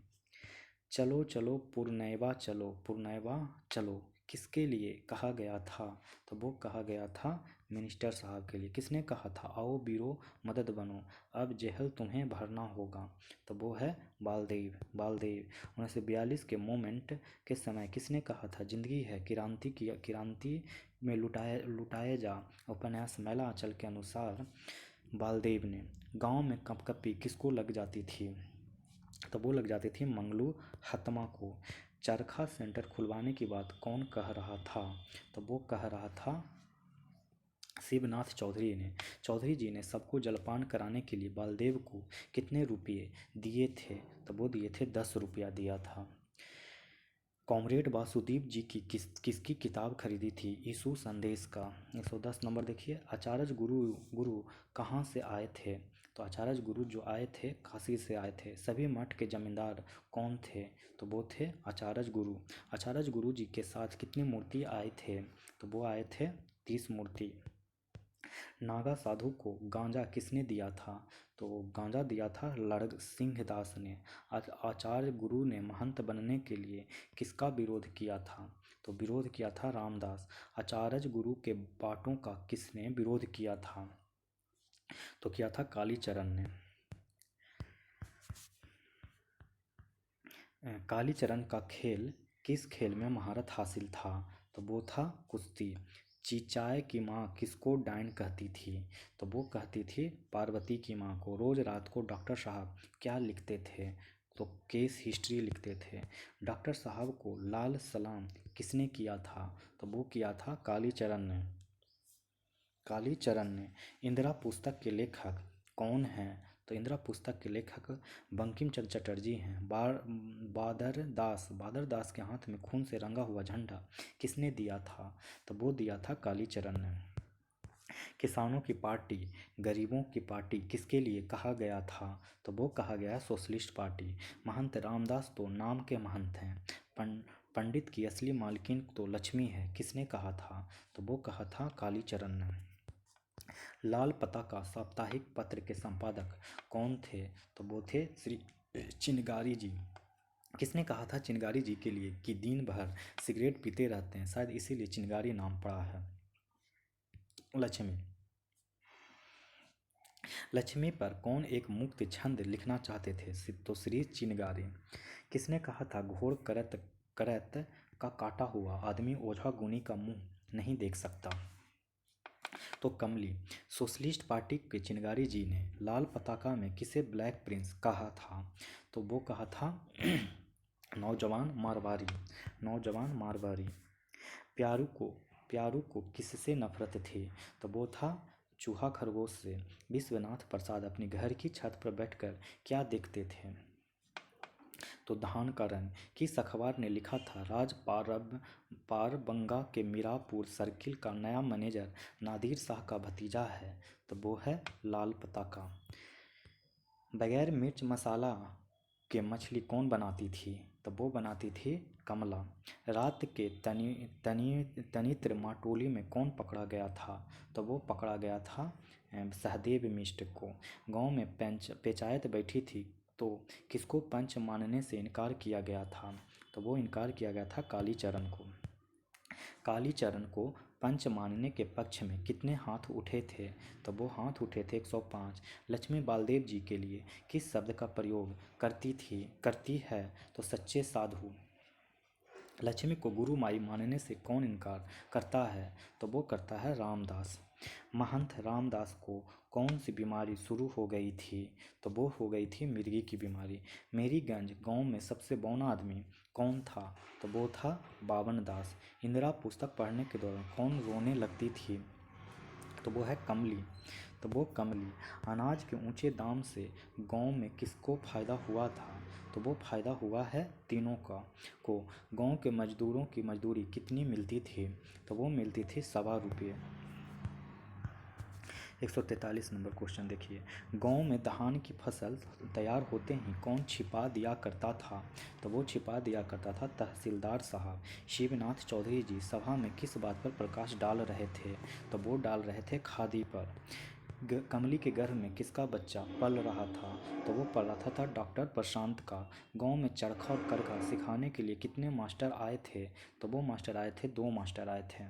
चलो चलो पुरनैवा चलो किसके लिए कहा गया था? तो वो कहा गया था मिनिस्टर साहब के लिए। किसने कहा था आओ बीरो मदद बनो, अब जेहल तुम्हें भरना होगा? तो वो है बालदेव। 1942 के मोमेंट के समय किसने कहा था जिंदगी है क्रांति में लुटाए जा? उपन्यास मैला आंचल के अनुसार बालदेव ने। गांव में कंपकपी किसको लग जाती थी? तो वो लग जाती थी मंगलू हतमा को। चरखा सेंटर खुलवाने की बात कौन कह रहा था? तो वो कह रहा था शिवनाथ चौधरी ने। चौधरी जी ने सबको जलपान कराने के लिए बालदेव को कितने रुपये दिए थे? तो वो दिए थे 10 रुपया दिया था। कॉमरेड वासुदेव जी की किसकी किताब खरीदी थी? यीशु संदेश का। 110 नंबर देखिए। आचार्य गुरु कहाँ से आए थे? तो आचार्य गुरु जो आए थे काशी से आए थे। सभी मठ के जमींदार कौन थे? तो वो थे आचार्य गुरु। आचार्य गुरु जी के साथ कितनी मूर्ति आए थे? तो वो आए थे 30 मूर्ति। नागा साधु को गांजा किसने दिया था? तो गांजा दिया था लड़ग सिंह दास ने। आचार्य गुरु ने महंत बनने के लिए किसका विरोध किया था? तो विरोध किया था रामदास। आचार्य गुरु के बाटों का किसने विरोध किया था? तो किया था कालीचरण ने। कालीचरण का खेल किस खेल में महारत हासिल था? तो वो था कुश्ती। चिचाए की माँ किसको डायन कहती थी? तो वो कहती थी पार्वती की माँ को। रोज़ रात को डॉक्टर साहब क्या लिखते थे? तो केस हिस्ट्री लिखते थे। डॉक्टर साहब को लाल सलाम किसने किया था? तो वो किया था कालीचरण ने। कालीचरण ने। इंदिरा पुस्तक के लेखक कौन हैं? तो इंदिरा पुस्तक के लेखक बंकिम चंद्र चटर्जी हैं। बादर दास के हाथ में खून से रंगा हुआ झंडा किसने दिया था? तो वो दिया था कालीचरण ने। किसानों की पार्टी गरीबों की पार्टी किसके लिए कहा गया था? तो वो कहा गया सोशलिस्ट पार्टी। महंत रामदास तो नाम के महंत हैं। पंडित की असली मालकिन तो लक्ष्मी है, किसने कहा था? तो वो कहा था कालीचरण ने। लाल पताका साप्ताहिक पत्र के संपादक कौन थे? तो वो थे श्री चिनगारी जी। किसने कहा था चिनगारी जी के लिए कि दिन भर सिगरेट पीते रहते हैं, शायद इसीलिए चिनगारी नाम पड़ा है। लक्ष्मी। लक्ष्मी पर कौन एक मुक्त छंद लिखना चाहते थे? तो श्री चिनगारी। किसने कहा था घोर करत करत का काटा हुआ आदमी ओझा गुनी का मुंह नहीं देख सकता? तो कमली। सोशलिस्ट पार्टी के चिनगारी जी ने लाल पताका में किसे ब्लैक प्रिंस कहा था? तो वो कहा था नौजवान मारवाड़ी। नौजवान मारवाड़ी। प्यारू को किससे नफरत थी? तो वो था चूहा खरगोश से। विश्वनाथ प्रसाद अपने घर की छत पर बैठकर क्या देखते थे? तो धान का रंग। किस अखबार ने लिखा था राज पारबंगा के मीरापुर सर्किल का नया मैनेजर नादिर शाह का भतीजा है? तो वो है लाल पताका। बगैर मिर्च मसाला के मछली कौन बनाती थी? तो वो बनाती थी कमला। रात के तनित्र माटोली में कौन पकड़ा गया था? तो वो पकड़ा गया था सहदेव मिश्र को। गांव में पंचायत बैठी थी तो किसको पंच मानने से इनकार किया गया था? तो वो इनकार किया गया था कालीचरण को। कालीचरण को पंच मानने के पक्ष में कितने हाथ उठे थे? तो वो हाथ उठे थे 105। लक्ष्मी बालदेव जी के लिए किस शब्द का प्रयोग करती है? तो सच्चे साधु। लक्ष्मी को गुरु माई मानने से कौन इनकार करता है? तो वो करता है रामदास। महंत रामदास को कौन सी बीमारी शुरू हो गई थी? तो वो हो गई थी मिर्गी की बीमारी। मेरीगंज गांव में सबसे बौना आदमी कौन था? तो वो था बावन दास। इंदिरा पुस्तक पढ़ने के दौरान कौन रोने लगती थी? तो वो है कमली। तो वो कमली। अनाज के ऊंचे दाम से गांव में किसको फायदा हुआ था? तो वो फायदा हुआ है तीनों को। गांव के मजदूरों की मजदूरी कितनी मिलती थी? तो वो मिलती थी 1.25 रुपये। 143 नंबर क्वेश्चन देखिए। गांव में धान की फसल तैयार होते ही कौन छिपा दिया करता था? तो वो छिपा दिया करता था तहसीलदार साहब। शिवनाथ चौधरी जी सभा में किस बात पर प्रकाश डाल रहे थे? तो वो डाल रहे थे खादी पर। कमली के गर्भ में किसका बच्चा पल रहा था? तो वो पल रहा था डॉक्टर प्रशांत का। गांव में चरखा और करघा सिखाने के लिए कितने मास्टर आए थे? तो वो मास्टर आए थे 2 मास्टर आए थे।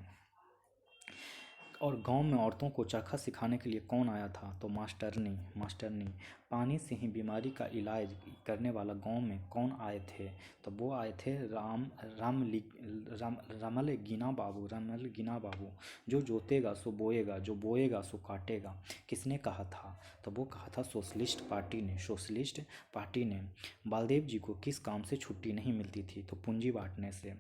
और गांव में औरतों को चरखा सिखाने के लिए कौन आया था? तो मास्टरनी। पानी से ही बीमारी का इलाज करने वाला गांव में कौन आए थे? तो वो आए थे रमल गिना बाबू। जो जोतेगा सो बोएगा, जो बोएगा सो काटेगा, किसने कहा था? तो वो कहा था सोशलिस्ट पार्टी ने। बालदेव जी को किस काम से छुट्टी नहीं मिलती थी? तो पूंजी बांटने से।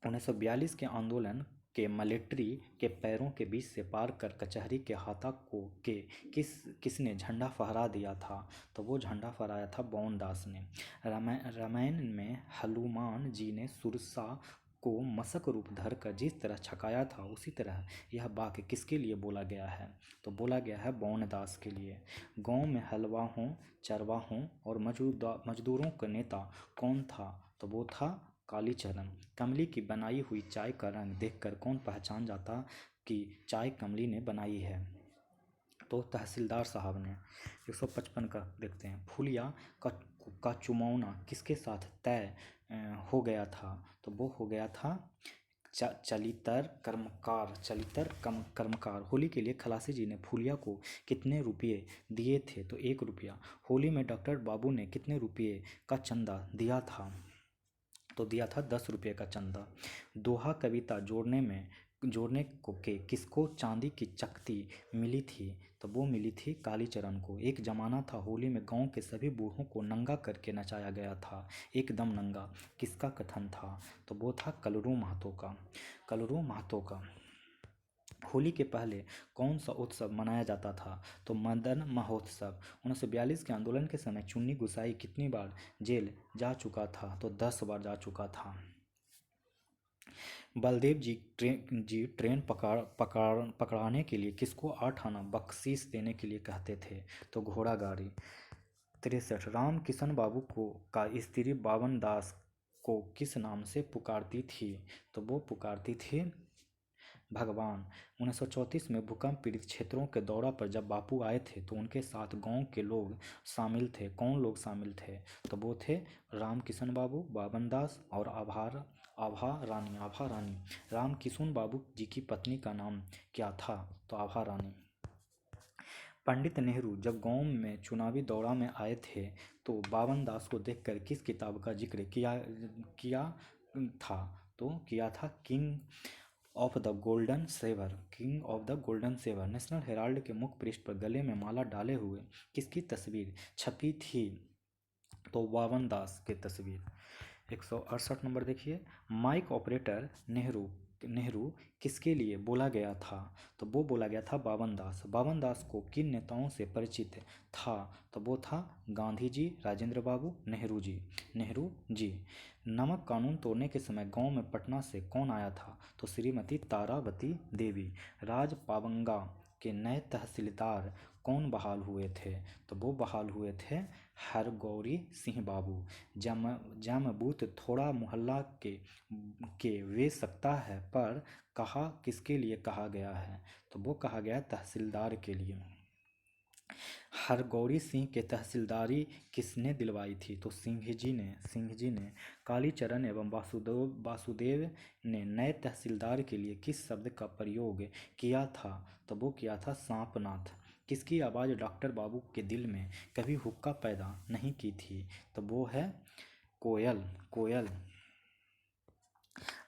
1942 के आंदोलन के मिलिट्री के पैरों के बीच से पार कर कचहरी के हाथा को किसने झंडा फहरा दिया था? तो वो झंडा फहराया था बौन दास ने। रामायण में हनुमान जी ने सुरसा को मशक रूप धरकर जिस तरह छकाया था, उसी तरह यह वाक्य किसके लिए बोला गया है? तो बोला गया है बौन दास के लिए। गांव में हलवाहों, चरवाहों और मजदूरों का नेता कौन था? तो वो था कालीचरण। कमली की बनाई हुई चाय का रंग देखकर कौन पहचान जाता कि चाय कमली ने बनाई है? तो तहसीलदार साहब ने। 155 का देखते हैं। फूलिया का चुमावना किसके साथ तय हो गया था? तो वो हो गया था चलितर कर्मकार। होली के लिए खलासी जी ने फूलिया को कितने रुपये दिए थे? तो 1 रुपया। होली में डॉक्टर बाबू ने कितने रुपये का चंदा दिया था? तो दिया था 10 रुपये का चंदा। दोहा कविता जोड़ने को के किसको चांदी की चकती मिली थी? तो वो मिली थी कालीचरण को। एक जमाना था होली में गांव के सभी बूढ़ों को नंगा करके नचाया गया था, एकदम नंगा। किसका कथन था? तो वो था कलरू महतो का। कलरू महतो का। होली के पहले कौन सा उत्सव मनाया जाता था? तो मदन महोत्सव। 1942 के आंदोलन के समय चुन्नी गुसाई कितनी बार जेल जा चुका था? तो 10 बार जा चुका था। बलदेव जी ट्रेन पकड़ाने के लिए किसको 8 आना बख्शीश देने के लिए कहते थे? तो घोड़ा गाड़ी। 63। राम किशन बाबू का स्त्री बावन दास को किस नाम से पुकारती थी? तो वो पुकारती थी भगवान। 1934 में भूकंप पीड़ित क्षेत्रों के दौरा पर जब बापू आए थे तो उनके साथ गांव के लोग शामिल थे। कौन लोग शामिल थे? तो वो थे राम किशन बाबू, बावन दास और आभा रानी। राम किशन बाबू जी की पत्नी का नाम क्या था? तो आभा रानी। पंडित नेहरू जब गांव में चुनावी दौरा में आए थे तो बावन दास को देखकर किस किताब का जिक्र किया था? तो किया था king of the golden saver. National Herald के मुख पृष्ठ पर गले में माला डाले हुए किसकी तस्वीर छपी थी? तो बावन दास की तस्वीर। 168 नंबर देखिए। माइक ऑपरेटर नेहरू किसके लिए बोला गया था? तो वो बोला गया था बावन दास। बावन दास को किन नेताओं से परिचित था? तो वो था गांधी जी, राजेंद्र बाबू, नेहरू जी। नमक कानून तोड़ने के समय गांव में पटना से कौन आया था? तो श्रीमती तारावती देवी। राज पाबंगा के नए तहसीलदार कौन बहाल हुए थे? तो वो बहाल हुए थे हरगौरी सिंह बाबू। जमबूत थोड़ा मोहल्ला के वे सकता है, पर कहा किसके लिए कहा गया है? तो वो कहा गया तहसीलदार के लिए। हरगौरी सिंह के तहसीलदारी किसने दिलवाई थी? तो सिंह जी ने। कालीचरण एवं वासुदेव ने नए तहसीलदार के लिए किस शब्द का प्रयोग किया था? तो वो किया था सांपनाथ। किसकी आवाज़ डॉक्टर बाबू के दिल में कभी हुक्का पैदा नहीं की थी? तो वो है कोयल।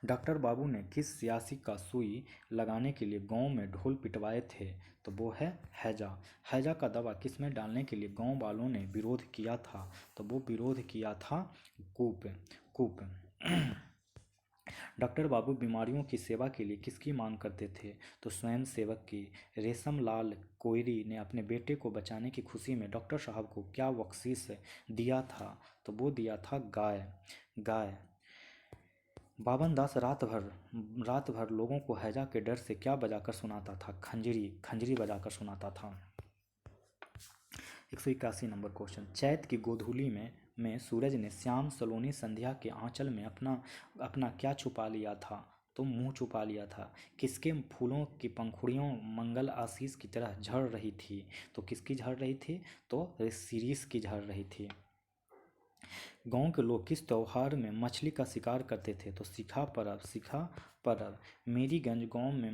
डॉक्टर बाबू ने किस सियासी का सुई लगाने के लिए गांव में ढोल पिटवाए थे? तो वो है हैजा का दवा किसमें डालने के लिए गांव वालों ने विरोध किया था? तो वो विरोध किया था कूप। डॉक्टर बाबू बीमारियों की सेवा के लिए किसकी मांग करते थे? तो स्वयं सेवक की। रेशमलाल कोयरी ने अपने बेटे को बचाने की खुशी में डॉक्टर साहब को क्या बख्शीश दिया था? तो वो दिया था गाय। बावन दास रात भर लोगों को हैजा के डर से क्या बजाकर सुनाता था? खंजरी बजाकर सुनाता था। 181 नंबर क्वेश्चन। चैत की गोधूली में सूरज ने श्याम सलोनी संध्या के आंचल में अपना क्या छुपा लिया था? तो मुंह छुपा लिया था। किसके फूलों की पंखुड़ियों मंगल आशीष की तरह झड़ रही थी? तो किसकी झड़ रही थी? तो शिरीष की झड़ रही थी। गांव के लोग किस त्योहार में मछली का शिकार करते थे? तो सीखा परब। मेरीगंज गांव में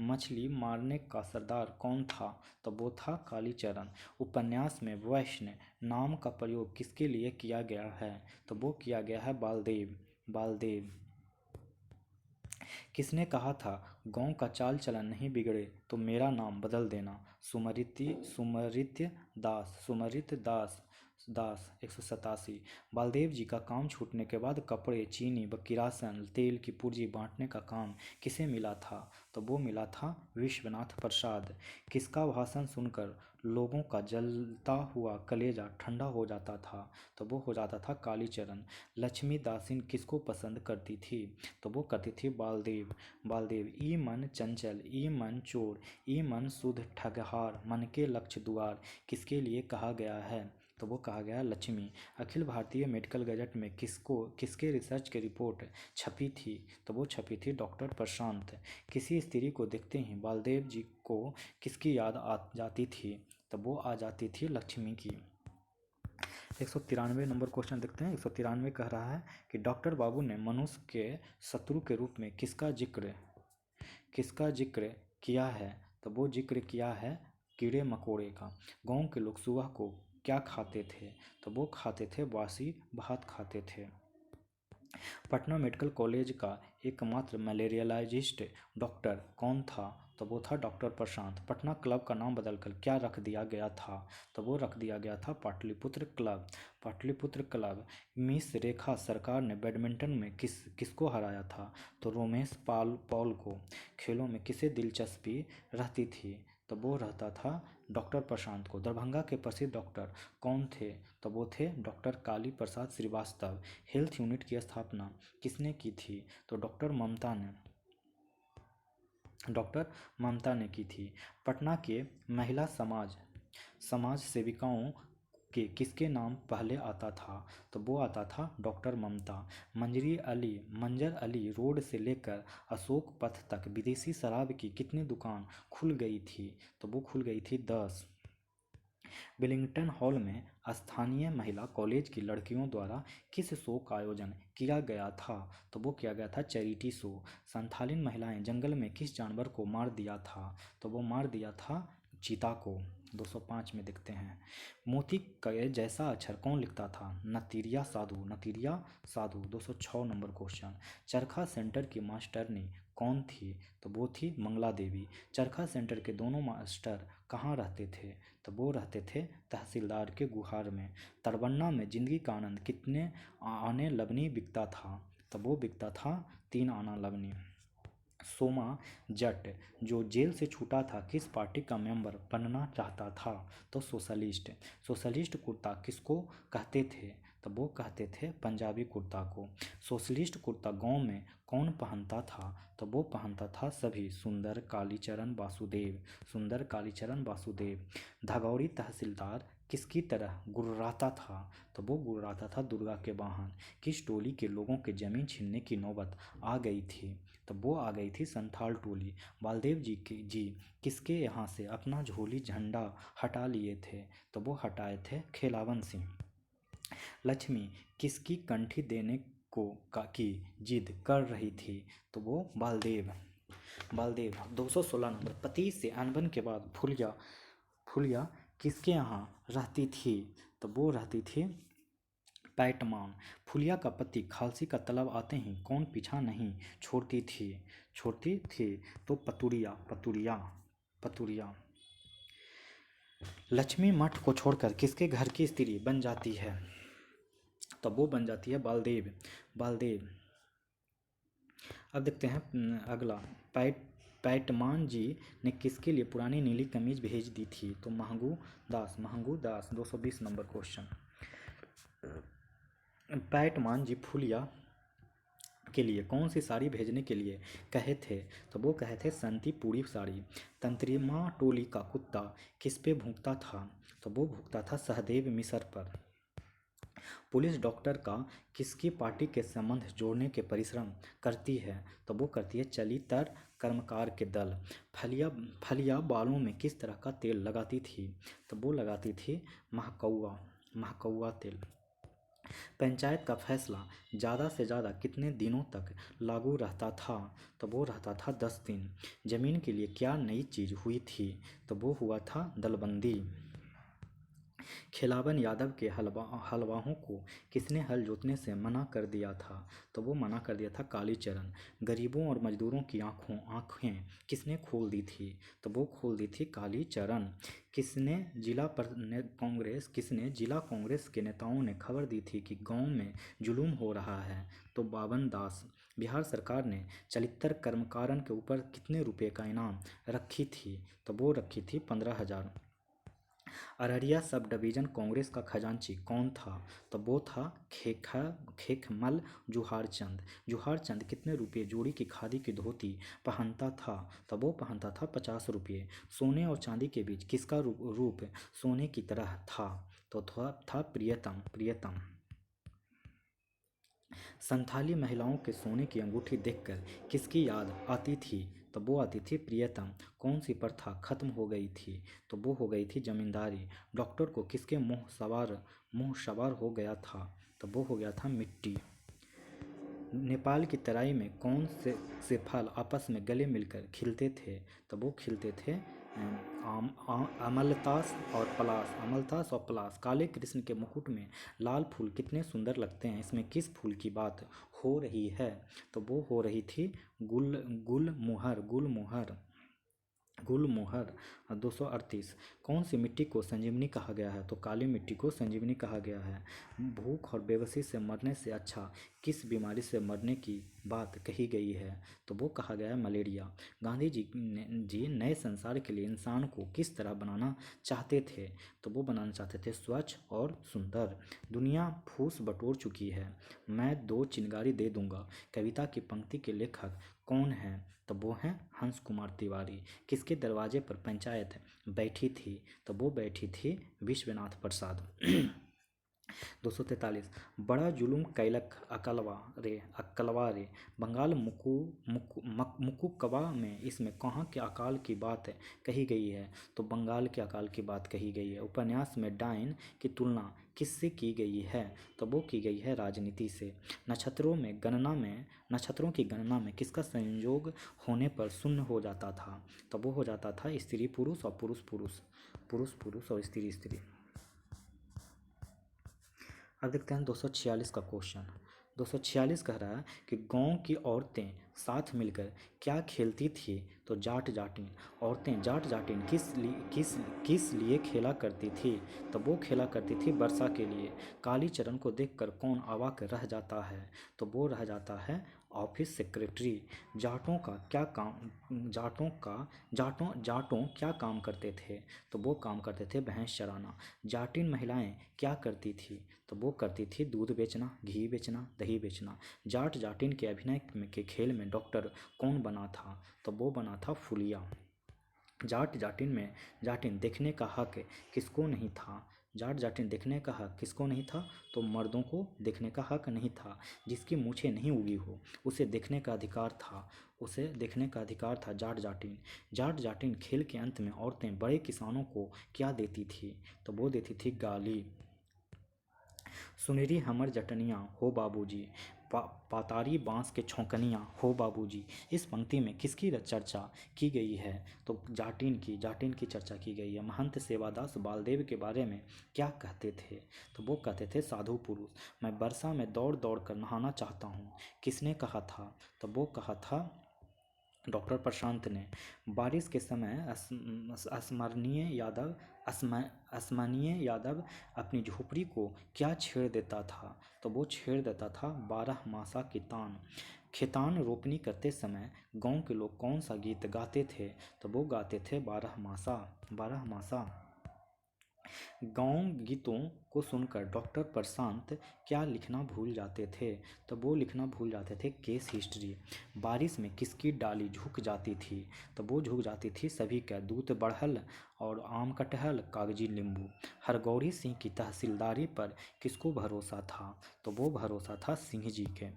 मछली मारने का सरदार कौन था? तो वो था कालीचरण। उपन्यास में वैष्णव नाम का प्रयोग किसके लिए किया गया है? तो वो किया गया है बालदेव। किसने कहा था गांव का चाल चलन नहीं बिगड़े तो मेरा नाम बदल देना? सुमरित दास। 187। बालदेव जी का काम छूटने के बाद कपड़े, चीनी व किरासन तेल की पुर्जी बांटने का काम किसे मिला था? तो वो मिला था विश्वनाथ प्रसाद। किसका भाषण सुनकर लोगों का जलता हुआ कलेजा ठंडा हो जाता था? तो वो हो जाता था कालीचरण। लक्ष्मी दासीन किसको पसंद करती थी? तो वो करती थी बालदेव। ई मन चंचल, ई मन चोर, ई मन सुध ठगहार, मन के लक्ष्य दुआर किसके लिए कहा गया है? तो वो कहा गया लक्ष्मी। अखिल भारतीय मेडिकल गजट में किसके रिसर्च की रिपोर्ट छपी थी? तो वो छपी थी डॉक्टर प्रशांत। किसी स्त्री को देखते ही बालदेव जी को किसकी याद आ जाती थी? तो वो आ जाती थी लक्ष्मी की। 193 नंबर क्वेश्चन देखते हैं। 193 कह रहा है कि डॉक्टर बाबू ने मनुष्य के शत्रु के रूप में किसका जिक्र किया है? तो वो जिक्र किया है कीड़े मकोड़े का। गांव के लोग सुबह को क्या खाते थे? तो वो खाते थे बासी भात खाते थे। पटना मेडिकल कॉलेज का एकमात्र मलेरियलाइजिस्ट डॉक्टर कौन था? तो वो था डॉक्टर प्रशांत। पटना क्लब का नाम बदलकर क्या रख दिया गया था? तो वो रख दिया गया था Pataliputra club. Pataliputra club. Miss Rekha Sarkar ने बैडमिंटन में किसको हराया था? तो रोमेश पॉल को। खेलों में किसे दिलचस्पी रहती थी? तो वो रहता था डॉक्टर प्रशांत को। दरभंगा के प्रसिद्ध डॉक्टर कौन थे? तो वो थे डॉक्टर काली प्रसाद श्रीवास्तव। हेल्थ यूनिट की स्थापना किसने की थी? तो डॉक्टर ममता ने की थी। पटना के महिला समाज सेविकाओं के किसके नाम पहले आता था? तो वो आता था डॉक्टर ममता। मंजर अली रोड से लेकर अशोक पथ तक विदेशी शराब की कितनी दुकान खुल गई थी? तो वो खुल गई थी 10। विलिंगटन हॉल में स्थानीय महिला कॉलेज की लड़कियों द्वारा किस शो का आयोजन किया गया था? तो वो किया गया था चैरिटी शो। संथालिन महिलाएं जंगल में किस जानवर को मार दिया था? तो वो मार दिया था चीता को। 205 में देखते हैं। मोती के जैसा अक्षर कौन लिखता था? नतीरिया साधु। 206 नंबर क्वेश्चन। चरखा सेंटर की मास्टरनी कौन थी? तो वो थी मंगला देवी। चरखा सेंटर के दोनों मास्टर कहाँ रहते थे? तो वो रहते थे तहसीलदार के गुहार में। तड़बन्ना में जिंदगी का आनंद कितने आने लवनी बिकता था? तो वो बिकता था 3 आना लवनी। सोमा जट जो जेल से छूटा था किस पार्टी का मेंबर बनना चाहता था? तो सोशलिस्ट कुर्ता किसको कहते थे? तो वो कहते थे पंजाबी कुर्ता को। सोशलिस्ट कुर्ता गांव में कौन पहनता था? तो वो पहनता था सभी। सुंदर कालीचरण वासुदेव। धगौरी तहसीलदार किसकी तरह गुर्राता था? तो वो गुर्राता था दुर्गा के वाहन। किस टोली के लोगों के जमीन छीनने की नौबत आ गई थी? तो वो आ गई थी संथाल टोली। बालदेव जी किसके यहाँ से अपना झोली झंडा हटा लिए थे? तो वो हटाए थे खेलावन सिंह। लक्ष्मी किसकी कंठी देने की जिद कर रही थी? तो वो बालदेव। 216 नंबर। पति से अनबन के बाद फुलिया किसके यहाँ रहती थी? तो वो रहती थी पैटमान। फुलिया का पति खालसी का तलब आते ही कौन पीछा नहीं छोड़ती थी? तो पतुरिया। लक्ष्मी मठ को छोड़कर किसके घर की स्त्री बन जाती है? तो वो बन जाती है बालदेव। अब देखते हैं अगला। पैटमान जी ने किसके लिए पुरानी नीली कमीज भेज दी थी? तो महंगू दास। 220 नंबर क्वेश्चन। पैटमान जी फुलिया के लिए कौन सी साड़ी भेजने के लिए कहे थे? तो वो कहे थे संती पूरी साड़ी। तंत्रिमा टोली का कुत्ता किस पे भूखता था? तो वो भूखता था सहदेव मिसर पर। पुलिस डॉक्टर का किसकी पार्टी के संबंध जोड़ने के परिश्रम करती है? तो वो करती है चलितर कर्मकार के दल। फलिया बालों में किस तरह का तेल लगाती थी? तो वो लगाती थी महकौआ तेल। पंचायत का फैसला ज़्यादा से ज़्यादा कितने दिनों तक लागू रहता था? तो वो रहता था 10 दिन। जमीन के लिए क्या नई चीज़ हुई थी? तो वो हुआ था दलबंदी। खिलावन यादव के हलवाहों को किसने हल जोतने से मना कर दिया था? तो वो मना कर दिया था कालीचरण। गरीबों और मजदूरों की आँखें किसने खोल दी थी? तो वो खोल दी थी कालीचरण। किसने जिला कांग्रेस के नेताओं ने खबर दी थी कि गांव में जुलूम हो रहा है? तो बावन दास। बिहार सरकार ने चलितर कर्मकारण के ऊपर कितने रुपए का इनाम रखी थी? तो वो रखी थी 15,000। अररिया सब डिवीज़न कांग्रेस का खजांची कौन था? तो वो था खेखमल जुहारचंद। जुहारचंद कितने रुपये जोड़ी की खादी की धोती पहनता था? तो वो पहनता था 50 रुपये। सोने और चांदी के बीच किसका रूप सोने की तरह था? तो था प्रियतम। प्रियतम। संथाली महिलाओं के सोने की अंगूठी देखकर किसकी याद आती थी? तो वो आती थी प्रियतम। कौन सी प्रथा खत्म हो गई थी? तो वो हो गई थी जमींदारी। डॉक्टर को किसके मुंह सवार हो गया था? तो वो हो गया था मिट्टी। नेपाल की तराई में कौन से फल आपस में गले मिलकर खिलते थे? तो वो खिलते थे अमलतास और पलास। अमलतास और पलास। काले कृष्ण के मुकुट में लाल फूल कितने सुंदर लगते हैं, इसमें किस फूल की बात हो रही है? तो वो हो रही थी गुलमोहर। गुलमोहर। गुलमोहर। 238। कौन सी मिट्टी को संजीवनी कहा गया है? तो काली मिट्टी को संजीवनी कहा गया है। भूख और बेबसी से मरने से अच्छा किस बीमारी से मरने की बात कही गई है? तो वो कहा गया है मलेरिया। गांधी जी नए संसार के लिए इंसान को किस तरह बनाना चाहते थे? तो वो बनाना चाहते थे स्वच्छ और सुंदर। दुनिया फूस बटोर चुकी है, मैं 2 चिंगारी दे दूंगा कविता की पंक्ति के लेखक कौन हैं? तो वो हैं हंस कुमार तिवारी। किसके दरवाजे पर पंचायत बैठी थी? तो वो बैठी थी विश्वनाथ प्रसाद। 243। बड़ा जुलुम कैलक अक्कलवा रे। बंगाल मुकुकवा में इसमें कहाँ के अकाल की बात कही गई है? तो बंगाल के अकाल की बात कही गई है। उपन्यास में डायन की तुलना किससे की गई है? तो वो की गई है राजनीति से। नक्षत्रों की गणना में किसका संयोग होने पर शून्य हो जाता था? तो वो हो जाता था स्त्री पुरुष और पुरुष पुरुष। पुरुष पुरुष और स्त्री स्त्री। अब देखते हैं 246 का क्वेश्चन। 246 कह रहा है कि गांव की औरतें साथ मिलकर क्या खेलती थी? तो जाट जाटिन। औरतें जाट जाटिन किस लिए खेला करती थी? तो वो खेला करती थी वर्षा के लिए। कालीचरण को देखकर कौन अवाक रह जाता है? तो वो रह जाता है ऑफिस सेक्रेटरी। जाटों का क्या काम जाटों क्या काम करते थे? तो वो काम करते थे भैंस चराना। जाटिन महिलाएं क्या करती थी? तो वो करती थी दूध बेचना, घी बेचना, दही बेचना। जाट जाटिन के अभिनय के खेल में डॉक्टर कौन बना था? तो वो बना था फुलिया। जाट जाटिन देखने का हक किसको नहीं था? जाट जाटिन देखने का हक किसको नहीं था? तो मर्दों को देखने का हक नहीं था। जिसकी मूछें नहीं उगी हो उसे देखने का अधिकार था। उसे देखने का अधिकार था जाट जाटिन। जाट जाटिन खेल के अंत में औरतें बड़े किसानों को क्या देती थी? तो वो देती थी गाली। सुनरी हमर जटनिया हो बाबूजी, पातारी बांस के छौंकनिया हो बाबूजी। इस पंक्ति में किसकी चर्चा की गई है? तो जाटिन की चर्चा की गई है। महंत सेवादास बालदेव के बारे में क्या कहते थे? तो वो कहते थे साधु पुरुष। मैं वर्षा में दौड़ दौड़ कर नहाना चाहता हूँ, किसने कहा था? तो वो कहा था डॉक्टर प्रशांत ने। बारिश के समय अस्मरणीय यादव अपनी झोपड़ी को क्या छेड़ देता था? तो वो छेड़ देता था 12 मासा की तान। खेतान रोपनी करते समय गांव के लोग कौन सा गीत गाते थे? तो वो गाते थे 12 मासा। 12 मासा। गाँव गीतों को सुनकर डॉक्टर प्रशांत क्या लिखना भूल जाते थे? तो वो लिखना भूल जाते थे केस हिस्ट्री। बारिश में किसकी डाली झुक जाती थी? तो वो झुक जाती थी सभी का। दूत बढ़ल और आम कटहल कागजी नींबू। हरगौरी सिंह की तहसीलदारी पर किसको भरोसा था? तो वो भरोसा था सिंह जी के।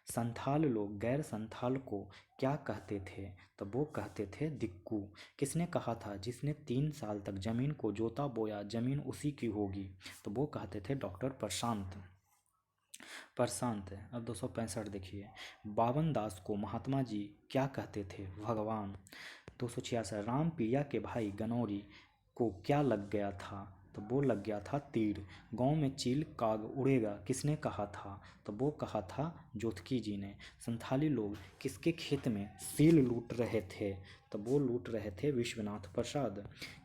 संथाल लोग गैर संथाल को क्या कहते थे? तो वो कहते थे दिक्कू। किसने कहा था जिसने 3 साल तक जमीन को जोता बोया जमीन उसी की होगी? तो वो कहते थे डॉक्टर प्रशांत। अब 265 देखिए। बावन दास को महात्मा जी क्या कहते थे? भगवान। 266। राम पिया के भाई गनौरी को क्या लग गया था? तो वो लग गया था तीर। गांव में चील काग उड़ेगा किसने कहा था? तो वो कहा था जोतकी जी ने। संथाली लोग किसके खेत में सील लूट रहे थे? तो वो लूट रहे थे विश्वनाथ प्रसाद।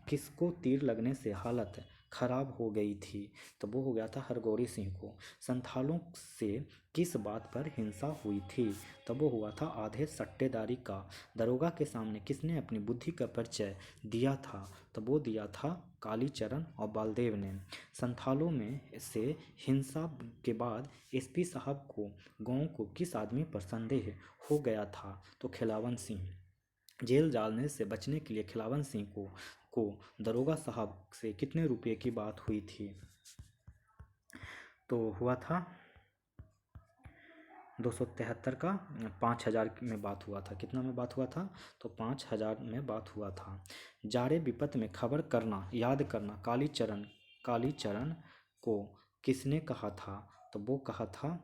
किसको तीर लगने से हालत खराब हो गई थी। तो वो हो गया था हरगौरी सिंह को। संथालों से किस बात पर हिंसा हुई थी? तब वो हुआ था आधे सट्टेदारी का। दरोगा के सामने किसने अपनी बुद्धि का परिचय दिया था? तब वो दिया था कालीचरण और बालदेव ने। संथालों में से हिंसा के बाद एसपी साहब को गांव को किस आदमी पर संदेह हो गया था? तो खिलावन सिंह। जेल जाने से बचने के लिए खिलावन सिंह को दरोगा साहब से कितने रुपए की बात हुई थी? तो हुआ था 273 का 5000 में बात हुआ था। कितना में बात हुआ था? तो 5000 में बात हुआ था। जाड़े विपत में खबर करना, याद करना कालीचरण को किसने कहा था? तो वो कहा था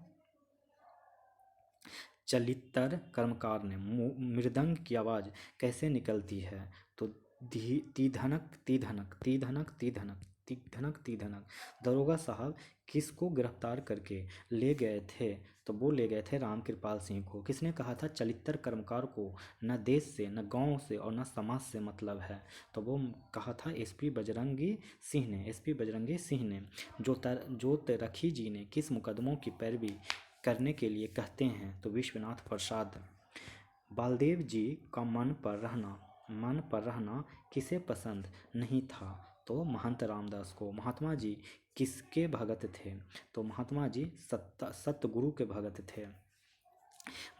चलितर कर्मकार ने। मृदंग की आवाज़ कैसे निकलती है? तो तीधनक तीधनक तीधनक तीधनक तीधनक तीधनक। दरोगा साहब किसको गिरफ्तार करके ले गए थे? तो वो ले गए थे राम कृपाल सिंह को। किसने कहा था चलितर कर्मकार को न देश से, न गांव से और न समाज से मतलब है? तो वो कहा था एसपी बजरंगी सिंह ने। एसपी बजरंगी सिंह ने। जो रखी जी ने किस मुकदमों की पैरवी करने के लिए कहते हैं? तो विश्वनाथ प्रसाद। बालदेव जी का मन पर रहना किसे पसंद नहीं था? तो महंत रामदास को। महात्मा जी किसके भगत थे? तो महात्मा जी सतगुरु के भगत थे।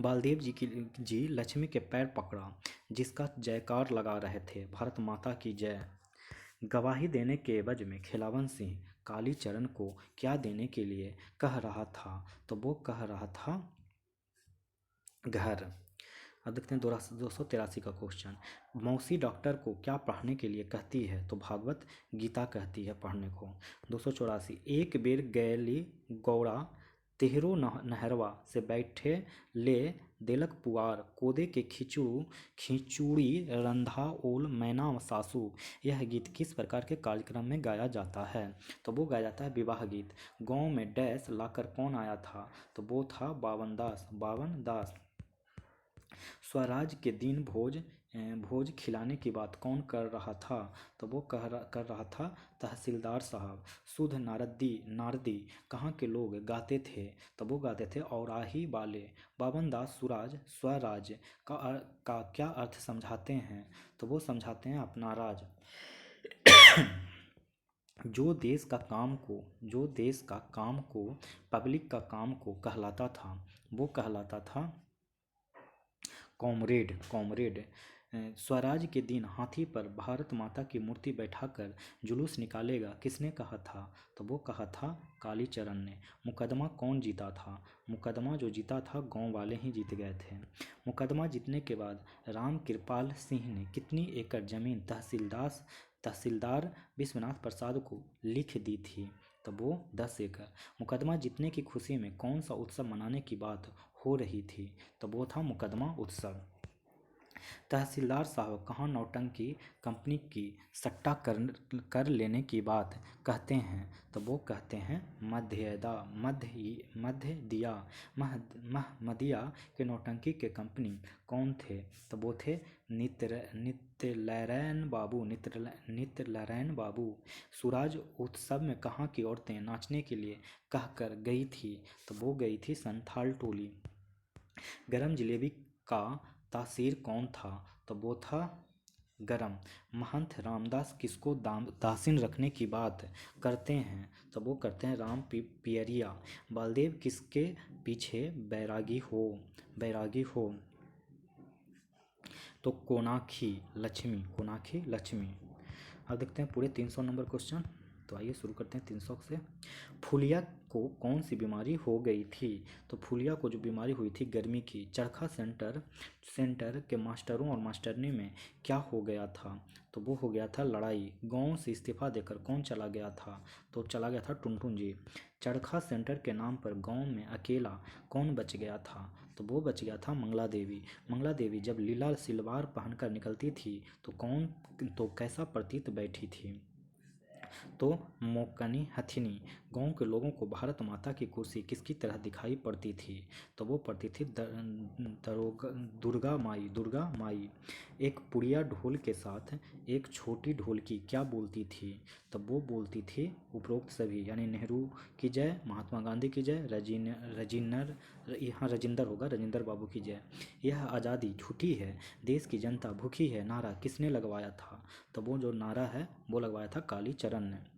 बालदेव जी लक्ष्मी के पैर पकड़ा जिसका जयकार लगा रहे थे, भारत माता की जय। गवाही देने के एवज में खिलावन सिंह कालीचरण को क्या देने के लिए कह रहा था? तो वो कह रहा था घर। अब देखते हैं 283 का क्वेश्चन। मौसी डॉक्टर को क्या पढ़ने के लिए कहती है? तो भागवत गीता कहती है पढ़ने को। 284 एक बेर गैली गौड़ा तेहरो नहरवा से बैठे ले देलक पुआर कोदे के खिचूड़ी रंधा ओल मैना सासू। यह गीत किस प्रकार के कार्यक्रम में गाया जाता है? तो वो गाया जाता है विवाह गीत। गांव में डैश लाकर कौन आया था? तो वो था बावन दास। स्वराज के दिन भोज खिलाने की बात कौन कर रहा था? तो वो कर रहा था तहसीलदार साहब। शुद्ध नारदी कहाँ के लोग गाते थे? तो वो गाते थे औराही वाले। बावन दास स्वराज का क्या अर्थ समझाते हैं? तो वो समझाते हैं अपना राज। जो देश का काम को पब्लिक का काम को कहलाता था, वो कहलाता था कॉमरेड। स्वराज के दिन हाथी पर भारत माता की मूर्ति बैठाकर जुलूस निकालेगा किसने कहा था? तो वो कहा था कालीचरण ने। मुकदमा कौन जीता था? मुकदमा जो जीता था गांव वाले ही जीत गए थे। मुकदमा जीतने के बाद राम कृपाल सिंह ने कितनी एकड़ जमीन तहसीलदार विश्वनाथ प्रसाद को लिख दी थी? तो वो 10 एकड़। मुकदमा जीतने की खुशी में कौन सा उत्सव मनाने की बात हो रही थी? तो वो था मुकदमा उत्सव। तहसीलदार साहब कहाँ नौटंकी कंपनी की सट्टा कर लेने की बात कहते हैं? तो वो कहते हैं महमदिया के नौटंकी के कंपनी कौन थे? तो वो थे नित्यलैन बाबू। सूराज उत्सव में कहाँ की औरतें नाचने के लिए कहकर गई थी? तो वो गई थी संथाल टोली। गरम जलेबी का तासीर कौन था? तो वो था गरम। महंत रामदास किसको दासिन रखने की बात करते हैं? तो वो करते हैं राम पियरिया। बालदेव किसके पीछे बैरागी हो? तो कोनाखी लक्ष्मी। अब देखते हैं पूरे 300 नंबर क्वेश्चन। तो आइए शुरू करते हैं 300 से। फूलिया को कौन सी बीमारी हो गई थी? तो फूलिया को जो बीमारी हुई थी गर्मी की। चरखा सेंटर के मास्टरों और मास्टरनी में क्या हो गया था? तो वो हो गया था लड़ाई। गांव से इस्तीफा देकर कौन चला गया था? तो चला गया था टुनटुन जी। चरखा सेंटर के नाम पर गांव में अकेला कौन बच गया था? तो वो बच गया था मंगला देवी जब लीला सिलवार पहनकर निकलती थी तो कैसा प्रतीत बैठी थी? तो मोकनी हथिनी। गांव के लोगों को भारत माता की कुर्सी किसकी तरह दिखाई पड़ती थी? तो वो पड़ती थी दुर्गा माई। एक पुड़िया ढोल के साथ एक छोटी ढोलकी क्या बोलती थी? तो वो बोलती थी उपरोक्त सभी, यानी नेहरू की जय, महात्मा गांधी की जय, राजिंदर होगा, राजिंदर बाबू की जय। यह आज़ादी छूटी है, देश की जनता भूखी है नारा किसने लगवाया था? तो वो जो नारा है वो लगवाया था कालीचरण ने।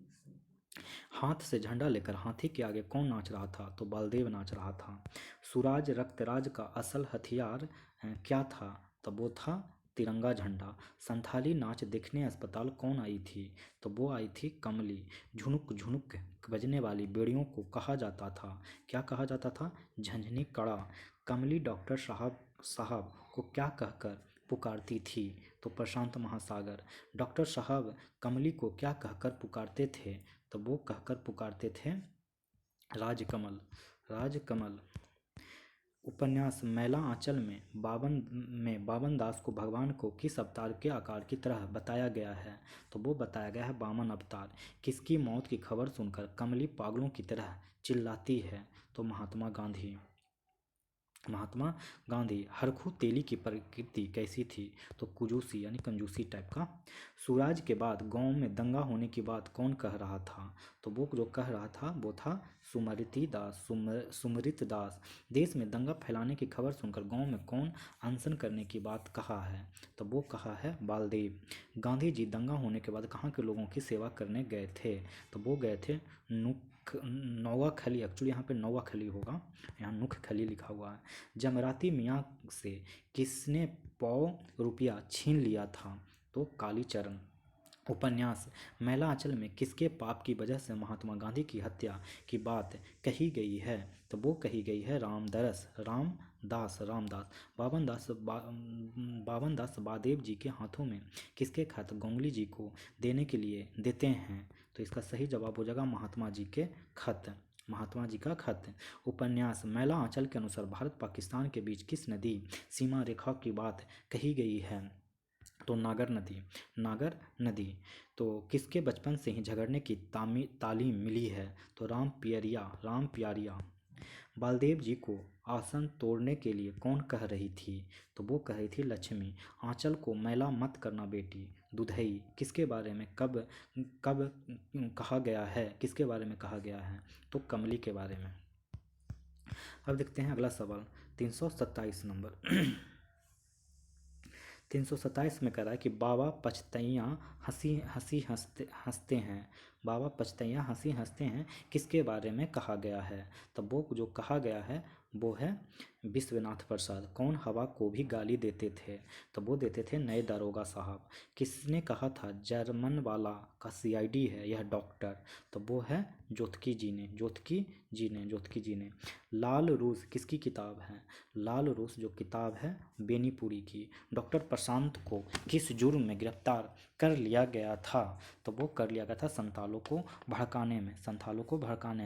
हाथ से झंडा लेकर हाथी के आगे कौन नाच रहा था? तो बलदेव नाच रहा था। सुराज रक्तराज का असल हथियार क्या था? तो वो था तिरंगा झंडा। संथाली नाच देखने अस्पताल कौन आई थी? तो वो आई थी कमली। झुनुक झुनुक बजने वाली बेड़ियों को कहा जाता था, क्या कहा जाता था? झंझनी कड़ा। कमली डॉक्टर साहब को क्या कहकर पुकारती थी? तो प्रशांत महासागर। डॉक्टर साहब कमली को क्या कहकर पुकारते थे? तो वो कहकर पुकारते थे राजकमल। राजकमल। उपन्यास मैला आंचल में बावन दास को भगवान को किस अवतार के आकार की तरह बताया गया है? तो वो बताया गया है वामन अवतार। किसकी मौत की खबर सुनकर कमली पागलों की तरह चिल्लाती है? तो महात्मा गांधी। महात्मा गांधी। हरखू तेली की प्रकृति कैसी थी? तो कुजूसी यानी कंजूसी टाइप का। सूरज के बाद गांव में दंगा होने की बात कौन कह रहा था? तो वो जो कह रहा था वो था सुमरित दास। देश में दंगा फैलाने की खबर सुनकर गांव में कौन अनशन करने की बात कहा है? तो वो कहा है बालदेव। गांधी जी दंगा होने के बाद कहाँ के लोगों की सेवा करने गए थे? तो वो गए थे नौवाखली। एक्चुअली यहाँ पे नौवाखली होगा, यहाँ नुख खली लिखा हुआ है। जमराती मियाँ से किसने ₹100 छीन लिया था? तो कालीचरण। उपन्यास मैला आंचल में किसके पाप की वजह से महात्मा गांधी की हत्या की बात कही गई है? तो वो कही गई है रामदास। बावन दास बादेव जी के हाथों में किसके खत गांगुली जी को देने के लिए देते हैं? तो इसका सही जवाब हो जाएगा महात्मा जी के खत, महात्मा जी का खत। उपन्यास मैला आंचल के अनुसार भारत पाकिस्तान के बीच किस नदी सीमा रेखा की बात कही गई है? तो नागर नदी। नागर नदी। तो किसके बचपन से ही झगड़ने की तालीम मिली है? तो राम प्यारिया। बलदेव जी को आसन तोड़ने के लिए कौन कह रही थी? तो वो कह रही थी लक्ष्मी। आंचल को मैला मत करना बेटी। दुधई किसके बारे में कब कब कहा गया है? किसके बारे में कहा गया है? तो कमली के बारे में। अब देखते हैं अगला सवाल 327 नंबर। 327 में कह रहा है कि बाबा पचतैया हंसते हैं। बाबा पचतैया हंसते हैं किसके बारे में कहा गया है? तो वो जो कहा गया है वो है विश्वनाथ प्रसाद। कौन हवा को भी गाली देते थे? तो वो देते थे नए दारोगा साहब। किसने कहा था जर्मन वाला का सीआईडी है यह डॉक्टर? तो वो है जोतकी जी ने। लाल रूस किसकी किताब है? लाल रूस जो किताब है बेनीपुरी की। डॉक्टर प्रशांत को किस जुर्म में गिरफ्तार कर लिया गया था? तो वो कर लिया गया था संथालों को भड़काने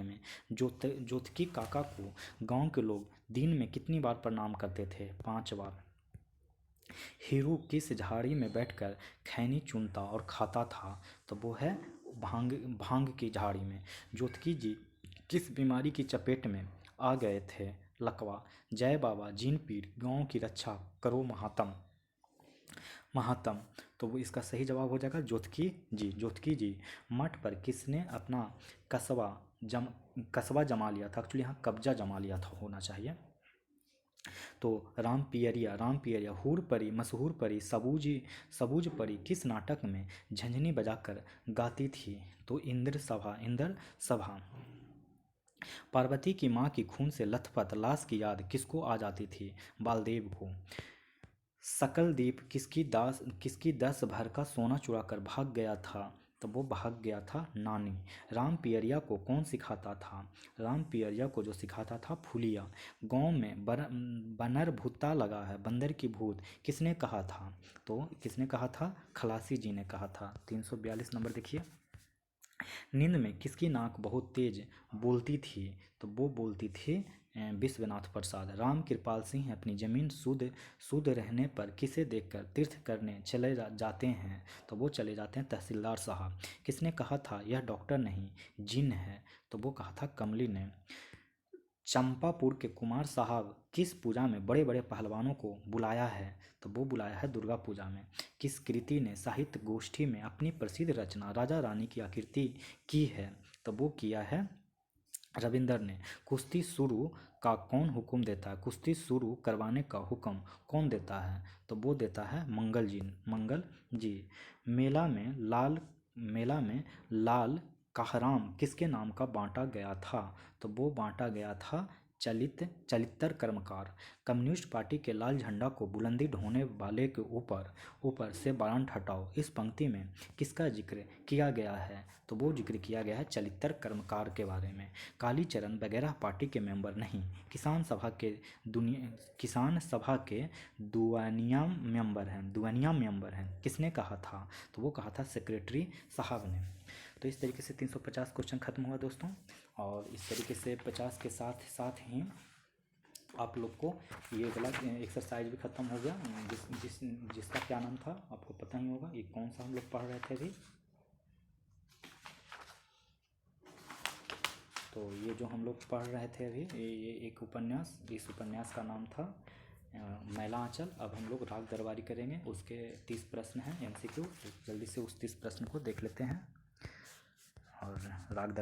में। जोतकी काका को गांव के लोग दिन में कितनी बार प्रणाम करते थे? 5 बार। हीरू किस झाड़ी में बैठकर खैनी चुनता और खाता था? तो वो है भांग की झाड़ी में। जोतकी जी किस बीमारी की चपेट में आ गए थे? लकवा। जय बाबा जीन पीर गांव की रक्षा करो महात्म। तो वो इसका सही जवाब हो जाएगा जोतकी जी। मठ पर किसने अपना कस्बा जमा लिया था? एक्चुअली यहाँ कब्जा जमा लिया था होना चाहिए। तो राम पियरिया हूर परी मशहूर परी सबूज परी किस नाटक में झंझनी बजाकर गाती थी? तो इंद्र सभा। पार्वती की मां की खून से लथपथ लाश की याद किसको आ जाती थी? बालदेव को। सकलदीप किसकी 10 भर का सोना चुराकर भाग गया था? तो वो भाग गया था नानी। राम पियरिया को कौन सिखाता था? राम पियरिया को जो सिखाता था फूलिया। गांव में बनर भूता लगा है, बंदर की भूत किसने कहा था? तो किसने कहा था? खलासी जी ने कहा था। 342 नंबर देखिए। नींद में किसकी नाक बहुत तेज बोलती थी? तो वो बोलती थी विश्वनाथ प्रसाद। राम कृपाल सिंह अपनी जमीन शुद्ध रहने पर किसे देखकर तीर्थ करने चले जाते हैं? तो वो चले जाते हैं तहसीलदार साहब। किसने कहा था यह डॉक्टर नहीं जिन है? तो वो कहा था कमली ने। चंपापुर के कुमार साहब किस पूजा में बड़े बड़े पहलवानों को बुलाया है? तो वो बुलाया है दुर्गा पूजा में। किस कृति ने साहित्य गोष्ठी में अपनी प्रसिद्ध रचना राजा रानी की आकृति की है? तो वो किया है रविंदर ने। कुश्ती शुरू का कौन हुक्म देता है? कुश्ती शुरू करवाने का हुक्म कौन देता है? तो वो देता है मंगल जी। मेला में लाल काहराम किसके नाम का बांटा गया था? तो वो बांटा गया था चलितर कर्मकार। कम्युनिस्ट पार्टी के लाल झंडा को बुलंदी ढोने वाले के ऊपर से वारंट हटाओ इस पंक्ति में किसका जिक्र किया गया है? तो वो जिक्र किया गया है चलितर कर्मकार के बारे में। कालीचरण वगैरह पार्टी के मेंबर नहीं, किसान सभा के दुआनिया मेंबर हैं। किसने कहा था? तो वो कहा था सेक्रेटरी साहब ने। तो इस तरीके से 350 क्वेश्चन खत्म हुआ दोस्तों। और इस तरीके से 50 के साथ साथ ही आप लोग को ये वाला एक्सरसाइज भी ख़त्म हो गया। जिसका क्या नाम था आपको पता ही होगा। ये कौन सा हम लोग पढ़ रहे थे अभी? तो ये जो हम लोग पढ़ रहे थे अभी ये एक उपन्यास, इस उपन्यास का नाम था मैला आंचल। अब हम लोग राग दरबारी करेंगे। उसके 30 प्रश्न हैं MCQ। जल्दी से उस 30 प्रश्न को देख लेते हैं। और राग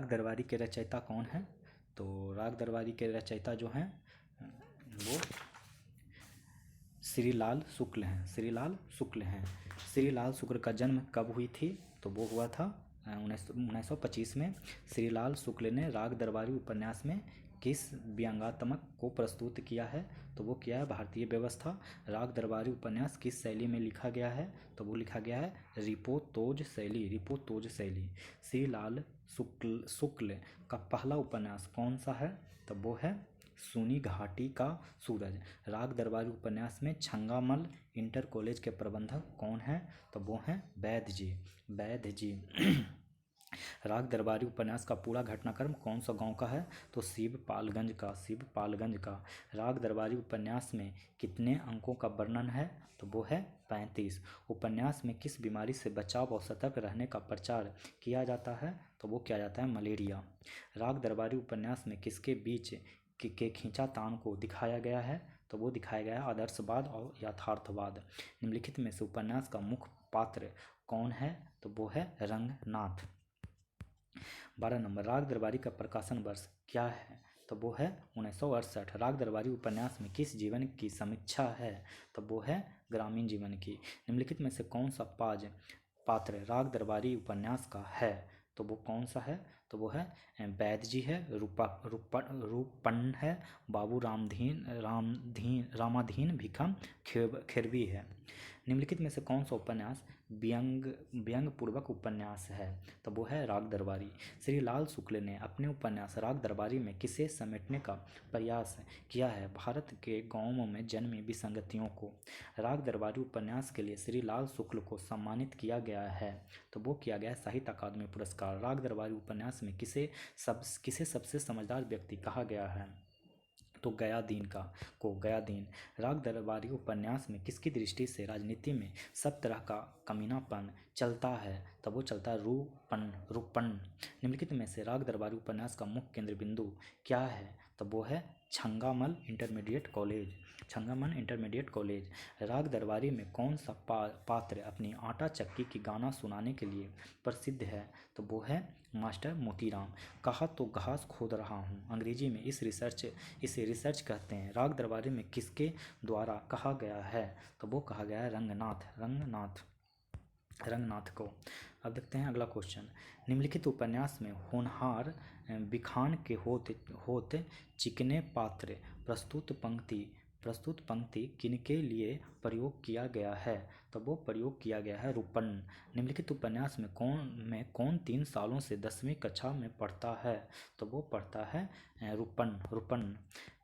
दरबारी के रचयिता कौन है? तो राग दरबारी के रचयिता जो हैं वो श्रीलाल शुक्ल हैं। श्रीलाल शुक्ल का जन्म कब हुई थी? तो वो हुआ था 1925 में। श्रीलाल शुक्ल ने राग दरबारी उपन्यास में किस व्यंग्यात्मक को प्रस्तुत किया है? तो वो किया है भारतीय व्यवस्था। राग दरबारी उपन्यास किस शैली में लिखा गया है? तो वो लिखा गया है रिपोतोज शैली। श्रीलाल शुक्ल का पहला उपन्यास कौन सा है? तो वो है सूनी घाटी का सूरज। राग दरबारी उपन्यास में छंगामल इंटर कॉलेज के प्रबंधक कौन हैं? तो वो हैं वैद्य जी। राग दरबारी उपन्यास का पूरा घटनाक्रम कौन सा गांव का है? तो शिवपालगंज का। राग दरबारी उपन्यास में कितने अंकों का वर्णन है? तो वो है 35। उपन्यास में किस बीमारी से बचाव और सतर्क रहने का प्रचार किया जाता है? तो वो किया जाता है मलेरिया। राग दरबारी उपन्यास में किसके बीच के खींचातान को दिखाया गया है? तो वो दिखाया गया है आदर्शवाद और यथार्थवाद। निम्नलिखित में से उपन्यास का मुख्य पात्र कौन है? तो वो है रंगनाथ। 12 नंबर, राग दरबारी का प्रकाशन वर्ष क्या है? तो वो है 1968। राग दरबारी उपन्यास में किस जीवन की समीक्षा है? तो वो है ग्रामीण जीवन की। निम्नलिखित में से कौन सा पात्र राग दरबारी उपन्यास का है? तो वो कौन सा है? तो वो है वैद्य जी है, रूपन है, बाबू रामाधीन भिखम खेरवी है। निम्नलिखित में से कौन सा उपन्यास व्यंग पूर्वक उपन्यास है? तो वो है राग दरबारी। श्रीलाल शुक्ल ने अपने उपन्यास राग दरबारी में किसे समेटने का प्रयास किया है? भारत के गांवों में जन्मी विसंगतियों को। राग दरबारी उपन्यास के लिए श्रीलाल शुक्ल को सम्मानित किया गया है। तो वो किया गया साहित्य अकादमी पुरस्कार। राग दरबारी उपन्यास में किसे सबसे समझदार व्यक्ति कहा गया है? तो गयादीन। राग दरबारी उपन्यास में किसकी दृष्टि से राजनीति में सब तरह का कमीनापन चलता है? तो वो चलता है रूपन। निम्नलिखित में से राग दरबारी उपन्यास का मुख्य केंद्र बिंदु क्या है? तो वो है छंगामल इंटरमीडिएट कॉलेज। राग दरबारी में कौन सा पात्र अपनी आटा चक्की की गाना सुनाने के लिए प्रसिद्ध है? तो वो है मास्टर मोतीराम। कहा तो घास खोद रहा हूँ अंग्रेजी में इसे रिसर्च कहते हैं। राग दरबारी में किसके द्वारा कहा गया है? तो वो कहा गया है रंगनाथ को। अब देखते हैं अगला क्वेश्चन। निम्नलिखित उपन्यास में होनहार बिखान के होत चिकने पात्र प्रस्तुत पंक्ति प्रस्तुत पंक्ति किनके लिए प्रयोग किया गया है? तो वो प्रयोग किया गया है रूपन। निम्नलिखित उपन्यास में कौन 3 सालों से 10वीं कक्षा में पढ़ता है? तो वो पढ़ता है रूपन।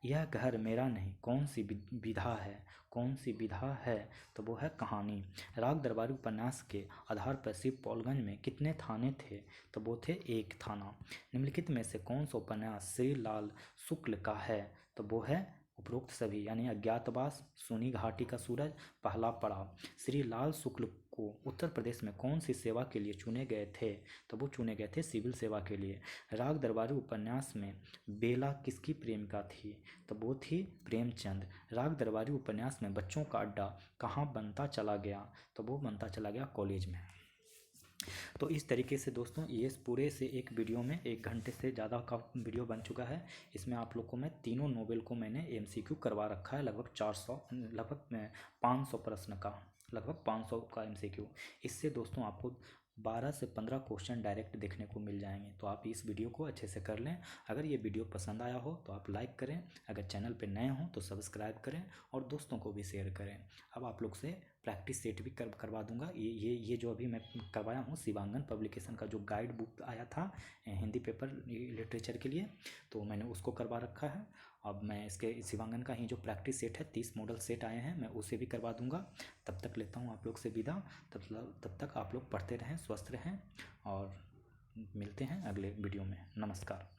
यह घर मेरा नहीं कौन सी विधा है? कौन सी विधा है? तो वो है कहानी। राग दरबारी उपन्यास के आधार पर शिवपालगंज में कितने थाने थे? तो वो थे 1 थाना। निम्नलिखित में से कौन सा उपन्यास श्री लाल शुक्ल का है? तो वो है उपरोक्त सभी, यानी अज्ञातवास, सोनी घाटी का सूरज, पहला पड़ाव। श्री लाल शुक्ल को उत्तर प्रदेश में कौन सी सेवा के लिए चुने गए थे? तो वो चुने गए थे सिविल सेवा के लिए। राग दरबारी उपन्यास में बेला किसकी प्रेमिका थी? तो वो थी प्रेमचंद। राग दरबारी उपन्यास में बच्चों का अड्डा कहाँ बनता चला गया? तो वो बनता चला गया कॉलेज में। तो इस तरीके से दोस्तों ये पूरे से एक वीडियो में 1 घंटे से ज़्यादा का वीडियो बन चुका है। इसमें आप लोग को मैं तीनों नोवेल को मैंने MCQ करवा रखा है, लगभग 500 प्रश्न का, लगभग 500 का MCQ। इससे दोस्तों आपको 12 से 15 क्वेश्चन डायरेक्ट देखने को मिल जाएंगे। तो आप इस वीडियो को अच्छे से कर लें। अगर ये वीडियो पसंद आया हो तो आप लाइक करें, अगर चैनल पे नए हों तो सब्सक्राइब करें और दोस्तों को भी शेयर करें। अब आप लोग से प्रैक्टिस सेट भी करवा दूंगा। ये जो अभी मैं करवाया हूँ शिवांगन पब्लिकेशन का जो गाइड बुक आया था हिंदी पेपर लिटरेचर के लिए, तो मैंने उसको करवा रखा है। अब मैं इसके शिवांगन का ही जो प्रैक्टिस सेट है 30 मॉडल सेट आए हैं, मैं उसे भी करवा दूंगा। तब तक लेता हूँ आप लोग से विदा। तब तक आप लोग पढ़ते रहें, स्वस्थ रहें और मिलते हैं अगले वीडियो में। नमस्कार।